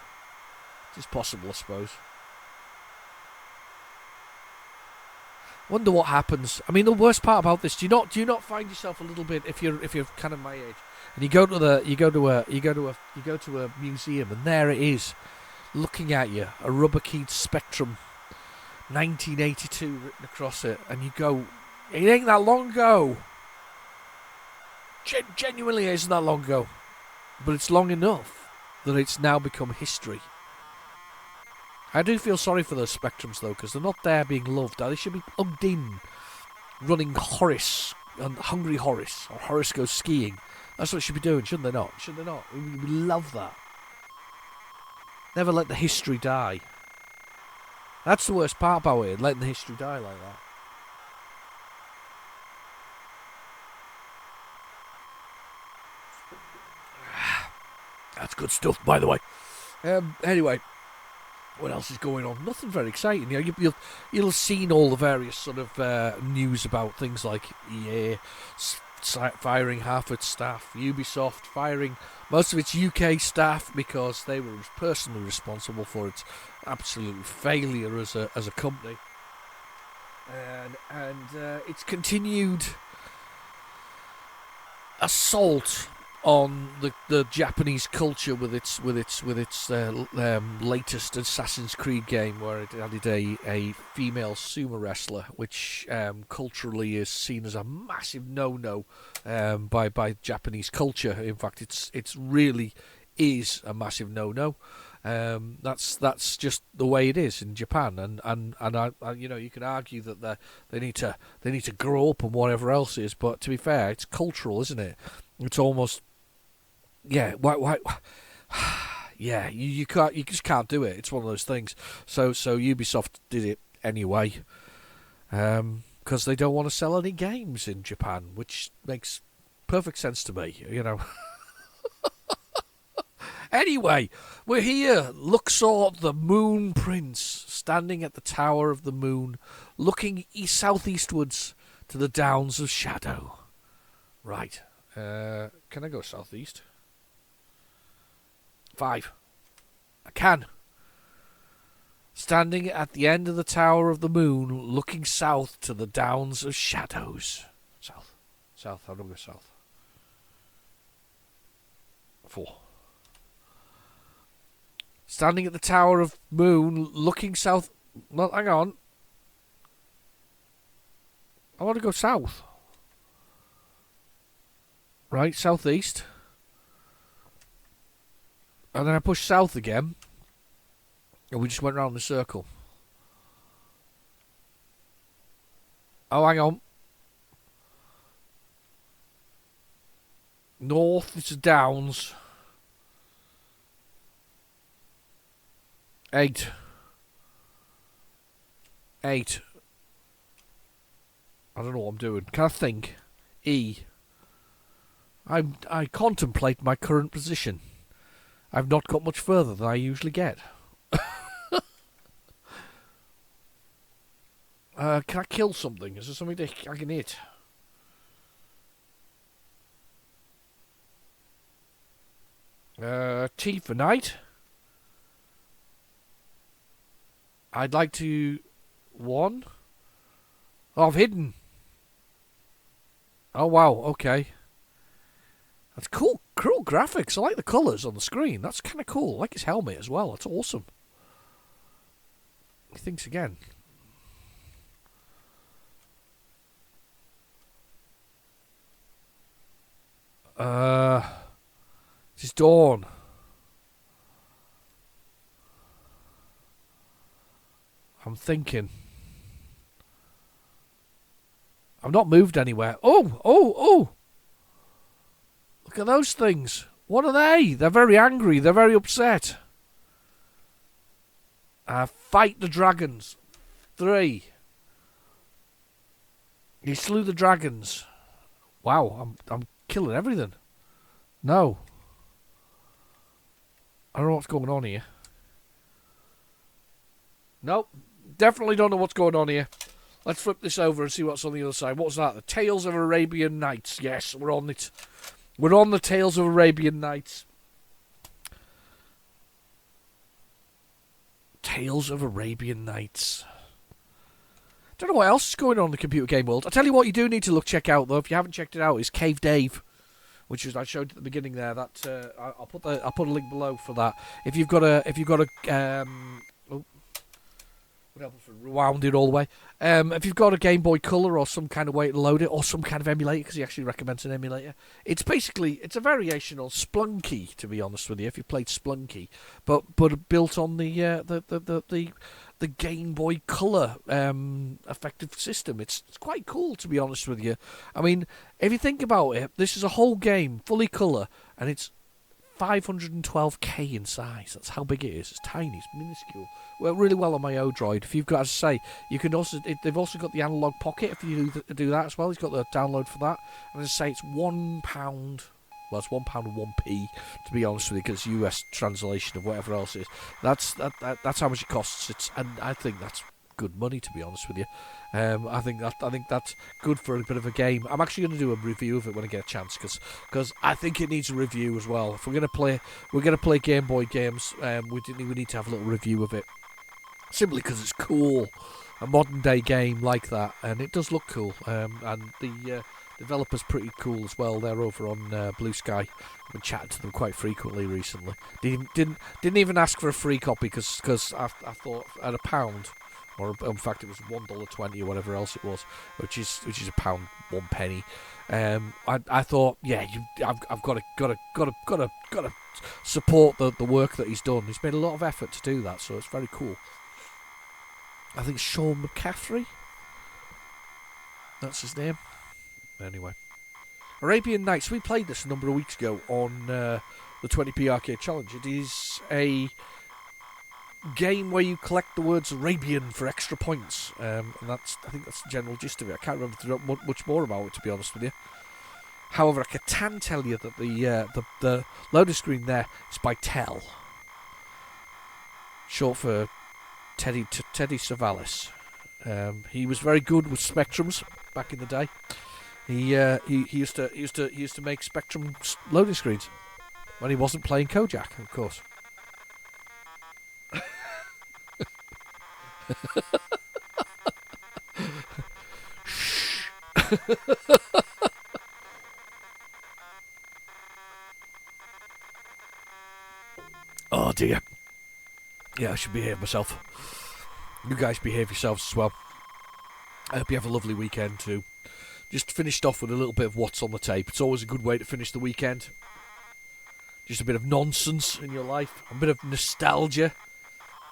It's possible, I suppose. Wonder what happens. I mean, the worst part about this, do you not find yourself a little bit, if you're kind of my age, and you go to a museum, and there it is, looking at you, a rubber keyed Spectrum 1982 written across it, and you go, it ain't that long ago. Genuinely, it isn't that long ago, but it's long enough that it's now become history. I do feel sorry for those Spectrums, though, because they're not there being loved. They should be plugged in, running Horace, and Hungry Horace, or Horace Goes Skiing. That's what they should be doing, shouldn't they not? Should they not? We love that. Never let the history die. That's the worst part about it, letting the history die like that. That's good stuff, by the way. Anyway, what else is going on? Nothing very exciting. You know, you'll have seen all the various sort of news about things like EA firing half its staff, Ubisoft firing most of its UK staff because they were personally responsible for its absolute failure as a company, and its continued assault on the Japanese culture with its latest Assassin's Creed game, where it added a female sumo wrestler, which culturally is seen as a massive no-no by Japanese culture. In fact, it's really is a massive no-no. That's just the way it is in Japan, and I you know, you can argue that they need to grow up and whatever else is, but to be fair, it's cultural, isn't it? It's almost, yeah. Why? Yeah, you just can't do it. It's one of those things. So Ubisoft did it anyway, because they don't want to sell any games in Japan, which makes perfect sense to me. You know. Anyway, we're here, Luxor the Moon Prince, standing at the Tower of the Moon, looking southeastwards to the Downs of Shadow. Right. Can I go southeast? 5. I can. Standing at the end of the Tower of the Moon, looking south to the Downs of Shadows. South. How do I go south? 4. Standing at the Tower of Moon, looking south. Well, hang on. I want to go south. Right, southeast. And then I push south again. And we just went round the circle. Oh, hang on. North, it's the Downs. 8. I don't know what I'm doing. Can I think? E. I contemplate my current position. I've not got much further than I usually get. Can I kill something? Is there something I can hit? T for night. I'd like to... 1. Oh, I've hidden. Oh, wow, okay. That's cool graphics. I like the colours on the screen. That's kind of cool. I like his helmet as well. That's awesome. He thinks again. It's dawn. I'm thinking. I've not moved anywhere. Oh! Look at those things. What are they? They're very angry. They're very upset. Fight the dragons. 3. He slew the dragons. Wow, I'm killing everything. No. I don't know what's going on here. Nope. Definitely don't know what's going on here. Let's flip this over and see what's on the other side. What's that? The Tales of Arabian Nights. Yes, we're on it. We're on the Tales of Arabian Nights. Tales of Arabian Nights. Don't know what else is going on in the computer game world. I tell you what, you do need to check out though. If you haven't checked it out, is Cave Dave, which is I showed at the beginning there. That I'll put a link below for that. If you've got a rewound it all the way. If you've got a Game Boy Color or some kind of way to load it, or some kind of emulator, because he actually recommends an emulator. It's a variation on Splunky, to be honest with you. If you played Splunky, but built on the Game Boy Color effective system. It's quite cool, to be honest with you. I mean, if you think about it, this is a whole game fully color, and it's 512K in size. That's how big it is. It's tiny. It's minuscule. Well, really well on my Odroid. If you've got, as I say, you can also. They've also got the analog pocket. If you do that as well, he's got the download for that. And as I say, it's £1. Well, it's £1 and 1p, to be honest with you, because US translation of whatever else it is. That's how much it costs. And I think that's good money, to be honest with you. I think that's good for a bit of a game. I'm actually going to do a review of it when I get a chance, because I think it needs a review as well. If we're going to play Game Boy games, we need to have a little review of it, simply because it's cool, a modern day game like that, and it does look cool. And the developer's pretty cool as well. They're over on Bluesky. I've been chatting to them quite frequently recently. Didn't even ask for a free copy because I thought at £1. Or in fact, it was $1.20 or whatever else it was, which is £1, 1 penny. I thought, yeah, I've got to support the work that he's done. He's made a lot of effort to do that, so it's very cool. I think Sean McCaffrey, that's his name. Anyway, Arabian Nights. We played this a number of weeks ago on the 20p Arcade Challenge. It is a game where you collect the words Arabian for extra points, and I think that's the general gist of it. I can't remember much more about it, to be honest with you. However, I can tell you that the loader screen there is by Tel, short for Teddy Savalas. He was very good with Spectrums back in the day. He used to make Spectrum loading screens when he wasn't playing Kojak, of course. Oh dear. Yeah, I should behave myself. You guys behave yourselves as well. I hope you have a lovely weekend too. Just finished off with a little bit of what's on the tape. It's always a good way to finish the weekend. Just a bit of nonsense in your life, a bit of nostalgia,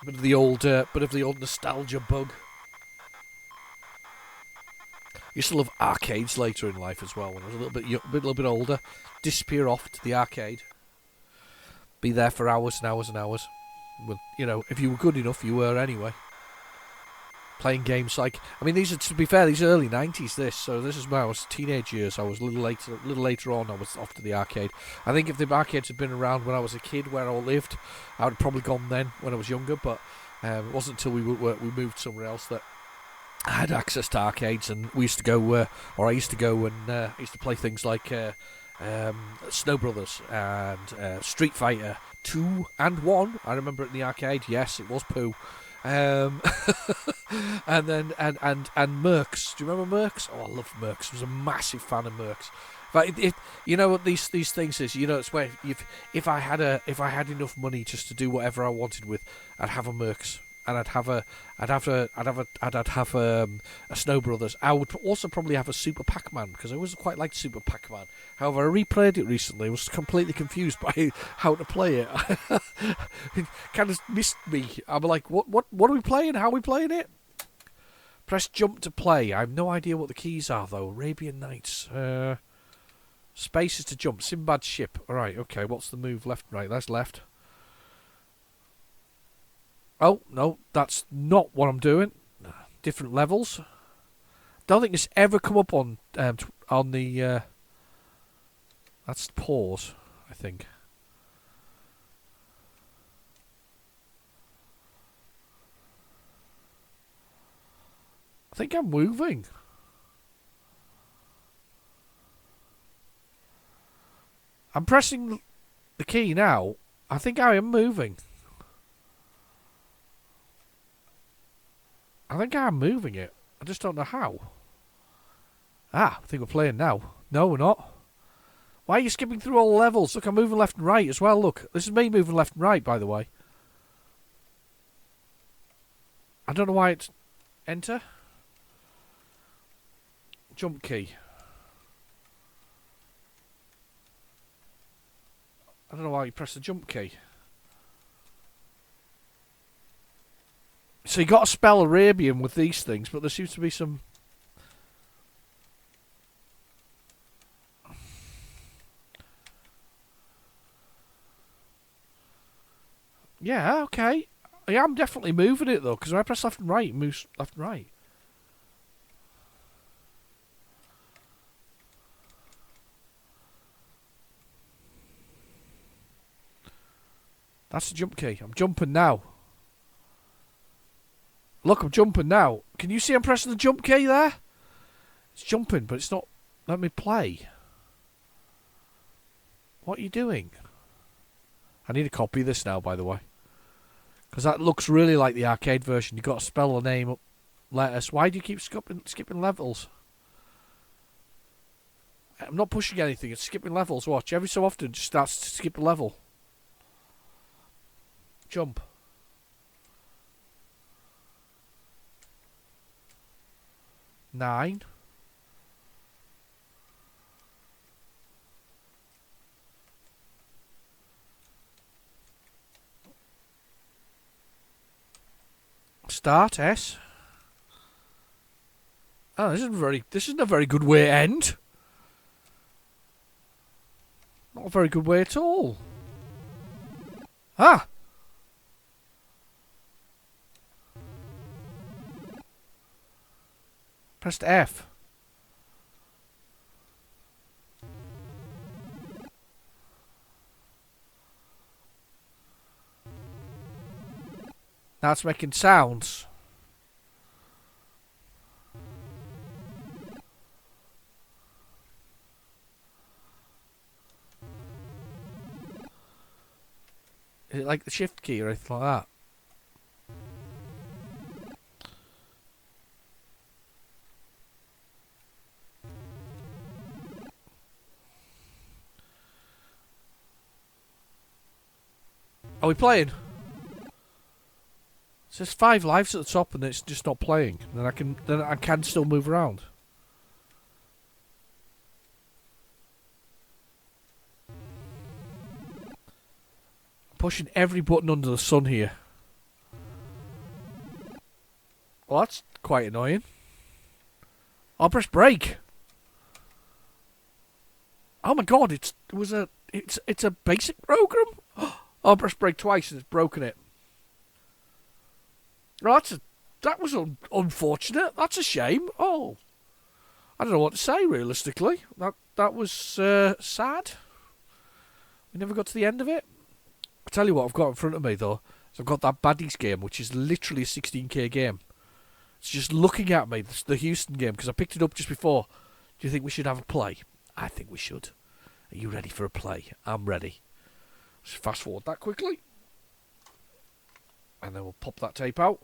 a bit of the old nostalgia bug. I used to love arcades later in life as well. When I was a little bit older, disappear off to the arcade, be there for hours and hours and hours. Well, if you were good enough, you were anyway. Playing games like, to be fair, these are early 90s, so this is when I was teenage years. I was a little later on, I was off to the arcade. I think if the arcades had been around when I was a kid, where I lived, I would have probably gone then, when I was younger, but it wasn't until we moved somewhere else that I had access to arcades, and we used to go, I used to go and I used to play things like Snow Brothers and Street Fighter 2 and 1. I remember it in the arcade. Yes, it was poo. And then and Mercs. Do you remember Mercs? Oh, I love Mercs. I was a massive fan of Mercs. But you know what these things is, it's where if I had enough money just to do whatever I wanted with, I'd have a Mercs. And I'd have a Snow Brothers. I would also probably have a Super Pac-Man, because I always quite liked Super Pac-Man. However, I replayed it recently. I was completely confused by how to play it. It kind of missed me. I'm like, what are we playing? How are we playing it? Press jump to play. I have no idea what the keys are though. Arabian Nights. Space is to jump. Sinbad's ship. Alright, okay. What's the move? Left, right. That's left. Oh, no. That's not what I'm doing. Different levels. Don't think it's ever come up on the... that's pause, I think. I think I'm moving. I'm pressing the key now. I think I am moving. I think I'm moving it. I just don't know how. Ah, I think we're playing now. No, we're not. Why are you skipping through all the levels? Look, I'm moving left and right as well. Look, this is me moving left and right, by the way. I don't know why it's... Enter. Jump key. I don't know why you press the jump key. So you got to spell Arabian with these things, but there seems to be some... Yeah, okay. I am definitely moving it, though, because when I press left and right, it moves left and right. That's the jump key. I'm jumping now. Look, I'm jumping now. Can you see I'm pressing the jump key there? It's jumping, but it's not... Let me play. What are you doing? I need to copy this now, by the way. Because that looks really like the arcade version. You've got to spell the name up, letters. Why do you keep skipping levels? I'm not pushing anything. It's skipping levels. Watch. Every so often, it just starts to skip a level. Jump. Nine. Start S. Oh, this isn't a very good way to end. Not a very good way at all. Ah! Pressed F. Now it's making sounds. Is it like the shift key or anything like that? Are we playing? It says 5 lives at the top and it's just not playing. Then I can still move around. Pushing every button under the sun here. Well, that's quite annoying. I'll press break. Oh my god, it's a basic program. I'll press break twice and it's broken it. Oh, that was unfortunate. That's a shame. Oh, I don't know what to say realistically. That was sad. We never got to the end of it. I tell you what I've got in front of me though. So I've got that Baddies game, which is literally a 16K game. It's just looking at me, the Houston game, because I picked it up just before. Do you think we should have a play? I think we should. Are you ready for a play? I'm ready. Let's fast forward that quickly. And then we'll pop that tape out.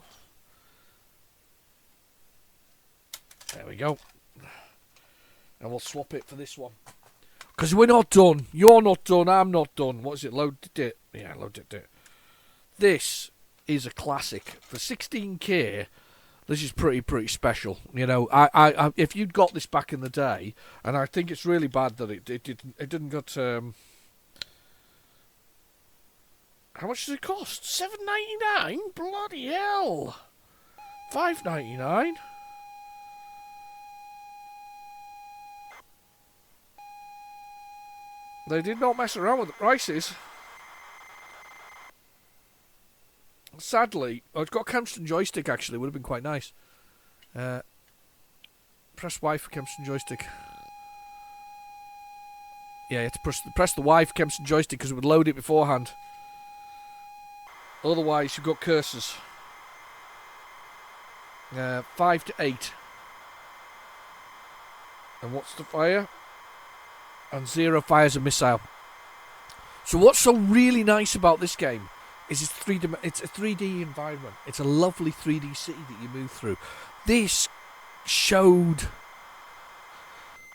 There we go. And we'll swap it for this one. Because we're not done. You're not done. I'm not done. What is it? Loaded it. Yeah, loaded it. This is a classic. For 16K, this is pretty special. You know, I if you'd got this back in the day, and I think it's really bad that it didn't got. How much does it cost? $7.99? Bloody hell! $5.99. They did not mess around with the prices. Sadly, it's got a Kempston joystick, actually. Would have been quite nice. Press Y for Kempston joystick. Yeah, you have to press the Y for Kempston joystick because it would load it beforehand. Otherwise, you've got cursors. 5 to 8. And what's the fire? And 0 fires a missile. So what's so really nice about this game is it's a 3D environment. It's a lovely 3D city that you move through. This showed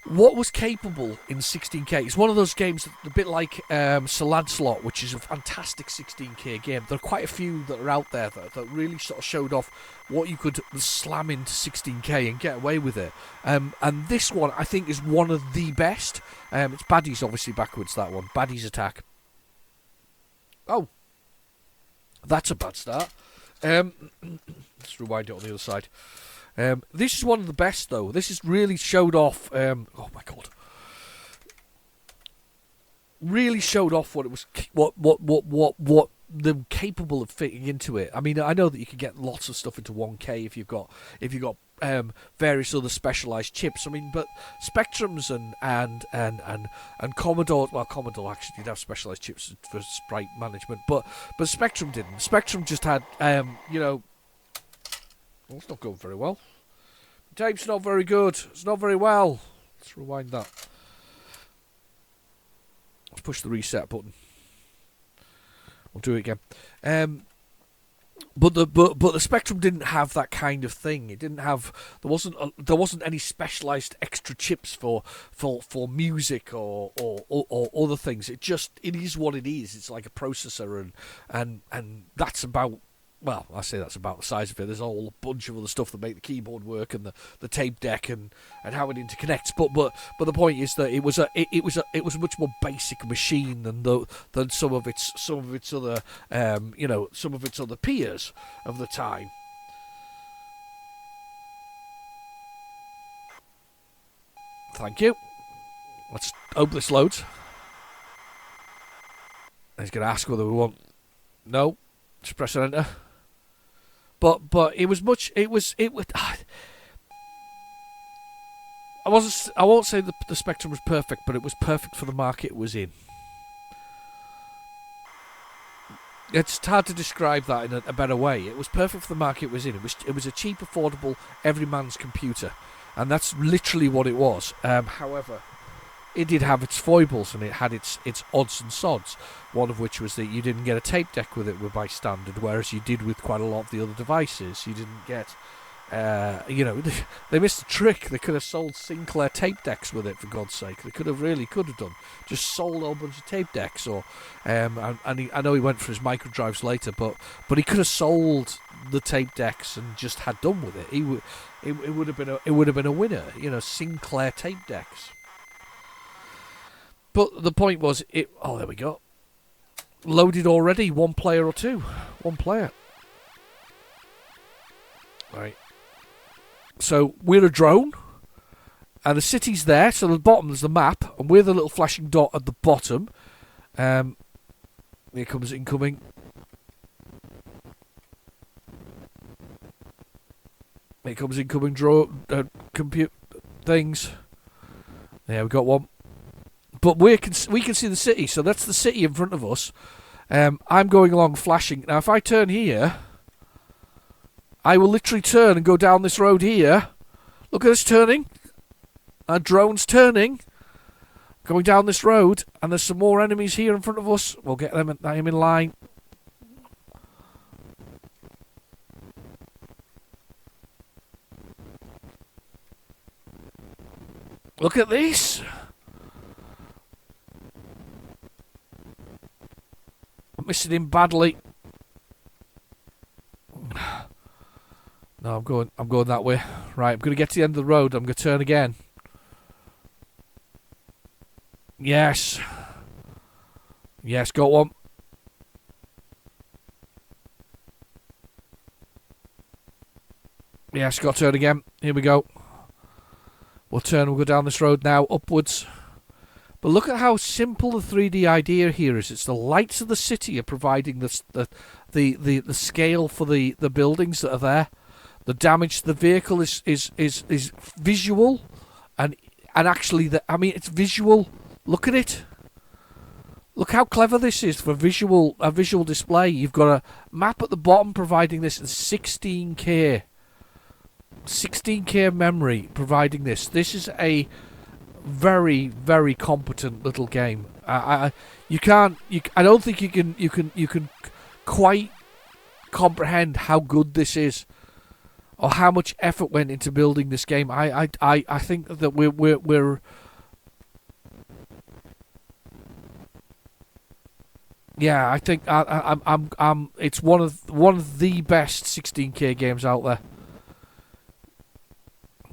what was capable in 16K. It's one of those games, a bit like Sir Lancelot, which is a fantastic 16K game. There are quite a few that are out there that really sort of showed off what you could slam into 16K and get away with it. And this one, I think, is one of the best. It's Baddies, obviously, backwards, that one. Baddies Attack. Oh. That's a bad start. Let's rewind it on the other side. This is one of the best, though. This has really showed off. Oh my god! Really showed off what it was, what they're capable of fitting into it. I mean, I know that you can get lots of stuff into 1K if you've got various other specialized chips. I mean, but Spectrums and Commodore. Well, Commodore actually did have specialized chips for sprite management, but Spectrum didn't. Spectrum just had Well, it's not going very well. The tape's not very good. It's not very well. Let's rewind that. Let's push the reset button. We'll do it again. But the Spectrum didn't have that kind of thing. It didn't have. There wasn't any specialised extra chips for music or other things. It is what it is. It's like a processor, and that's about. Well, I say that's about the size of it. There's a whole bunch of other stuff that make the keyboard work and the tape deck and how it interconnects. But the point is that it was a much more basic machine than some of its other some of its other peers of the time. Thank you. Let's hope this loads. He's going to ask whether we want. No, just press enter. But it was much. It was. I won't say the Spectrum was perfect, but it was perfect for the market it was in. It's hard to describe that in a better way. It was perfect for the market it was in. It was a cheap, affordable, every man's computer, and that's literally what it was. However, it did have its foibles and it had its odds and sods. One of which was that you didn't get a tape deck with it by standard, whereas you did with quite a lot of the other devices. You didn't get, they missed a trick. They could have sold Sinclair tape decks with it, for God's sake. They could have done. Just sold a whole bunch of tape decks, or I know he went for his micro drives later, but he could have sold the tape decks and just had done with it. It would have been a winner. Sinclair tape decks. But the point was, there we go. Loaded already, one player or two. One player. Right. So, we're a drone, and the city's there, so at the bottom there's the map, and we're the little flashing dot at the bottom. Here comes incoming. Here comes incoming compute things. There, we got one. But we can see the city, so that's the city in front of us. I'm going along flashing. Now, if I turn here, I will literally turn and go down this road here. Look at us turning. Our drone's turning. Going down this road, and there's some more enemies here in front of us. We'll get them in line. Look at this. Missing him badly. No, I'm going that way. Right, I'm going to get to the end of the road. I'm going to turn again. Yes. Yes, got one. Yes, got to turn again. Here we go. We'll turn, we'll go down this road now, upwards. But look at how simple the 3D idea here is. It's the lights of the city are providing the scale for the buildings that are there. The damage to the vehicle is visual, and actually it's visual. Look at it. Look how clever this is for a visual display. You've got a map at the bottom providing this, and 16K memory providing this. This is a very, very competent little game. I don't think you can quite comprehend how good this is, or how much effort went into building this game. I think that we're yeah, I think I'm it's one of the best 16K games out there.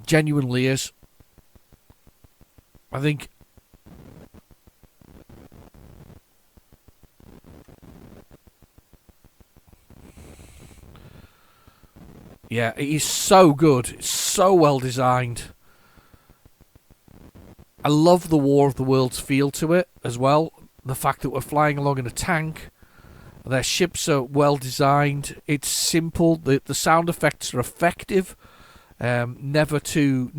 Genuinely is. I think yeah, it is so good. It's so well designed. I love the War of the Worlds feel to it as well. The fact that we're flying along in a tank. Their ships are well designed. It's simple. The sound effects are effective. Never too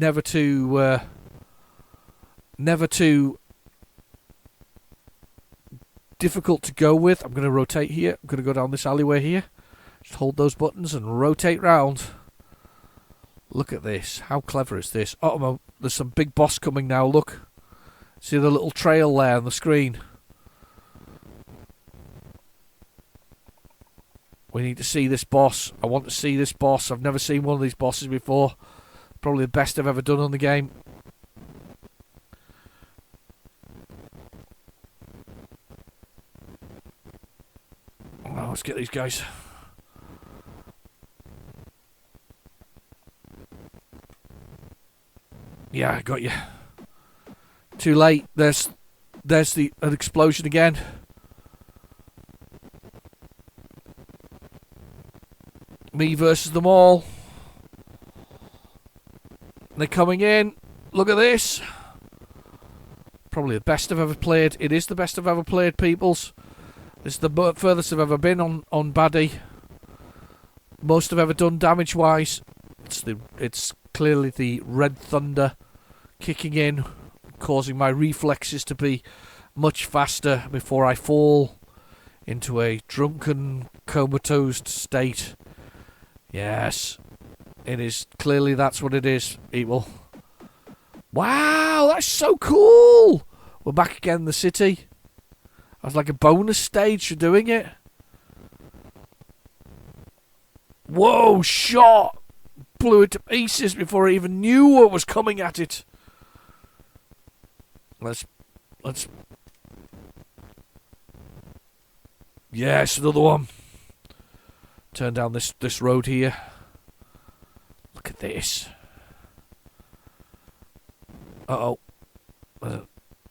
difficult to go with. I'm going to rotate here. I'm going to go down this alleyway here. Just hold those buttons and rotate round. Look at this. How clever is this? Oh, there's some big boss coming now. Look. See the little trail there on the screen. We need to see this boss. I want to see this boss. I've never seen one of these bosses before. Probably the best I've ever done on the game. Oh, let's get these guys. Yeah, I got you. Too late. There's an explosion again. Me versus them all. They're coming in. Look at this. Probably the best I've ever played. It is the best I've ever played, peoples. This is the furthest I've ever been on Baddie. Most I've ever done damage-wise. It's clearly the Red Thunder kicking in, causing my reflexes to be much faster before I fall into a drunken, comatose state. Yes, it is. Clearly that's what it is, people. Wow, that's so cool! We're back again in the city. That's like a bonus stage for doing it. Whoa, shot! Blew it to pieces before I even knew what was coming at it. Let's... Yes, another one. Turn down this road here. Look at this. Uh-oh.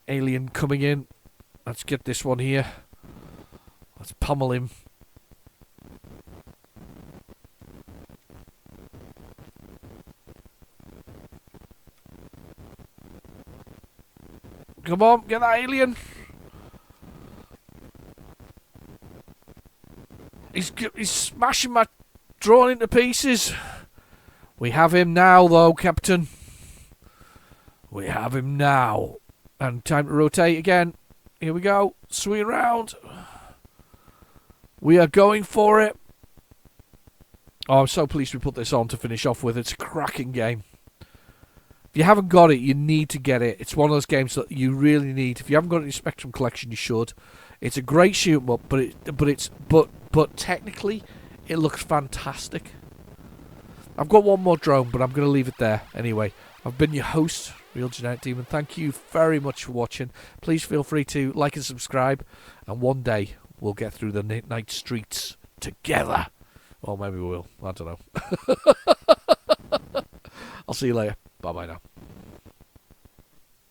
Alien coming in. Let's get this one here. Let's pummel him. Come on, get that alien. He's smashing my drone into pieces. We have him now, though, Captain. We have him now. And time to rotate again. Here we go. Swing around. We are going for it. Oh, I'm so pleased we put this on to finish off with. It's a cracking game. If you haven't got it, you need to get it. It's one of those games that you really need. If you haven't got it in your Spectrum collection, you should. It's a great shoot 'em up, but technically, it looks fantastic. I've got one more drone, but I'm going to leave it there anyway. I've been your host, RealGenericDemon. Thank you very much for watching. Please feel free to like and subscribe, and one day we'll get through the night streets together. Or maybe we will. I don't know. I'll see you later. Bye-bye now.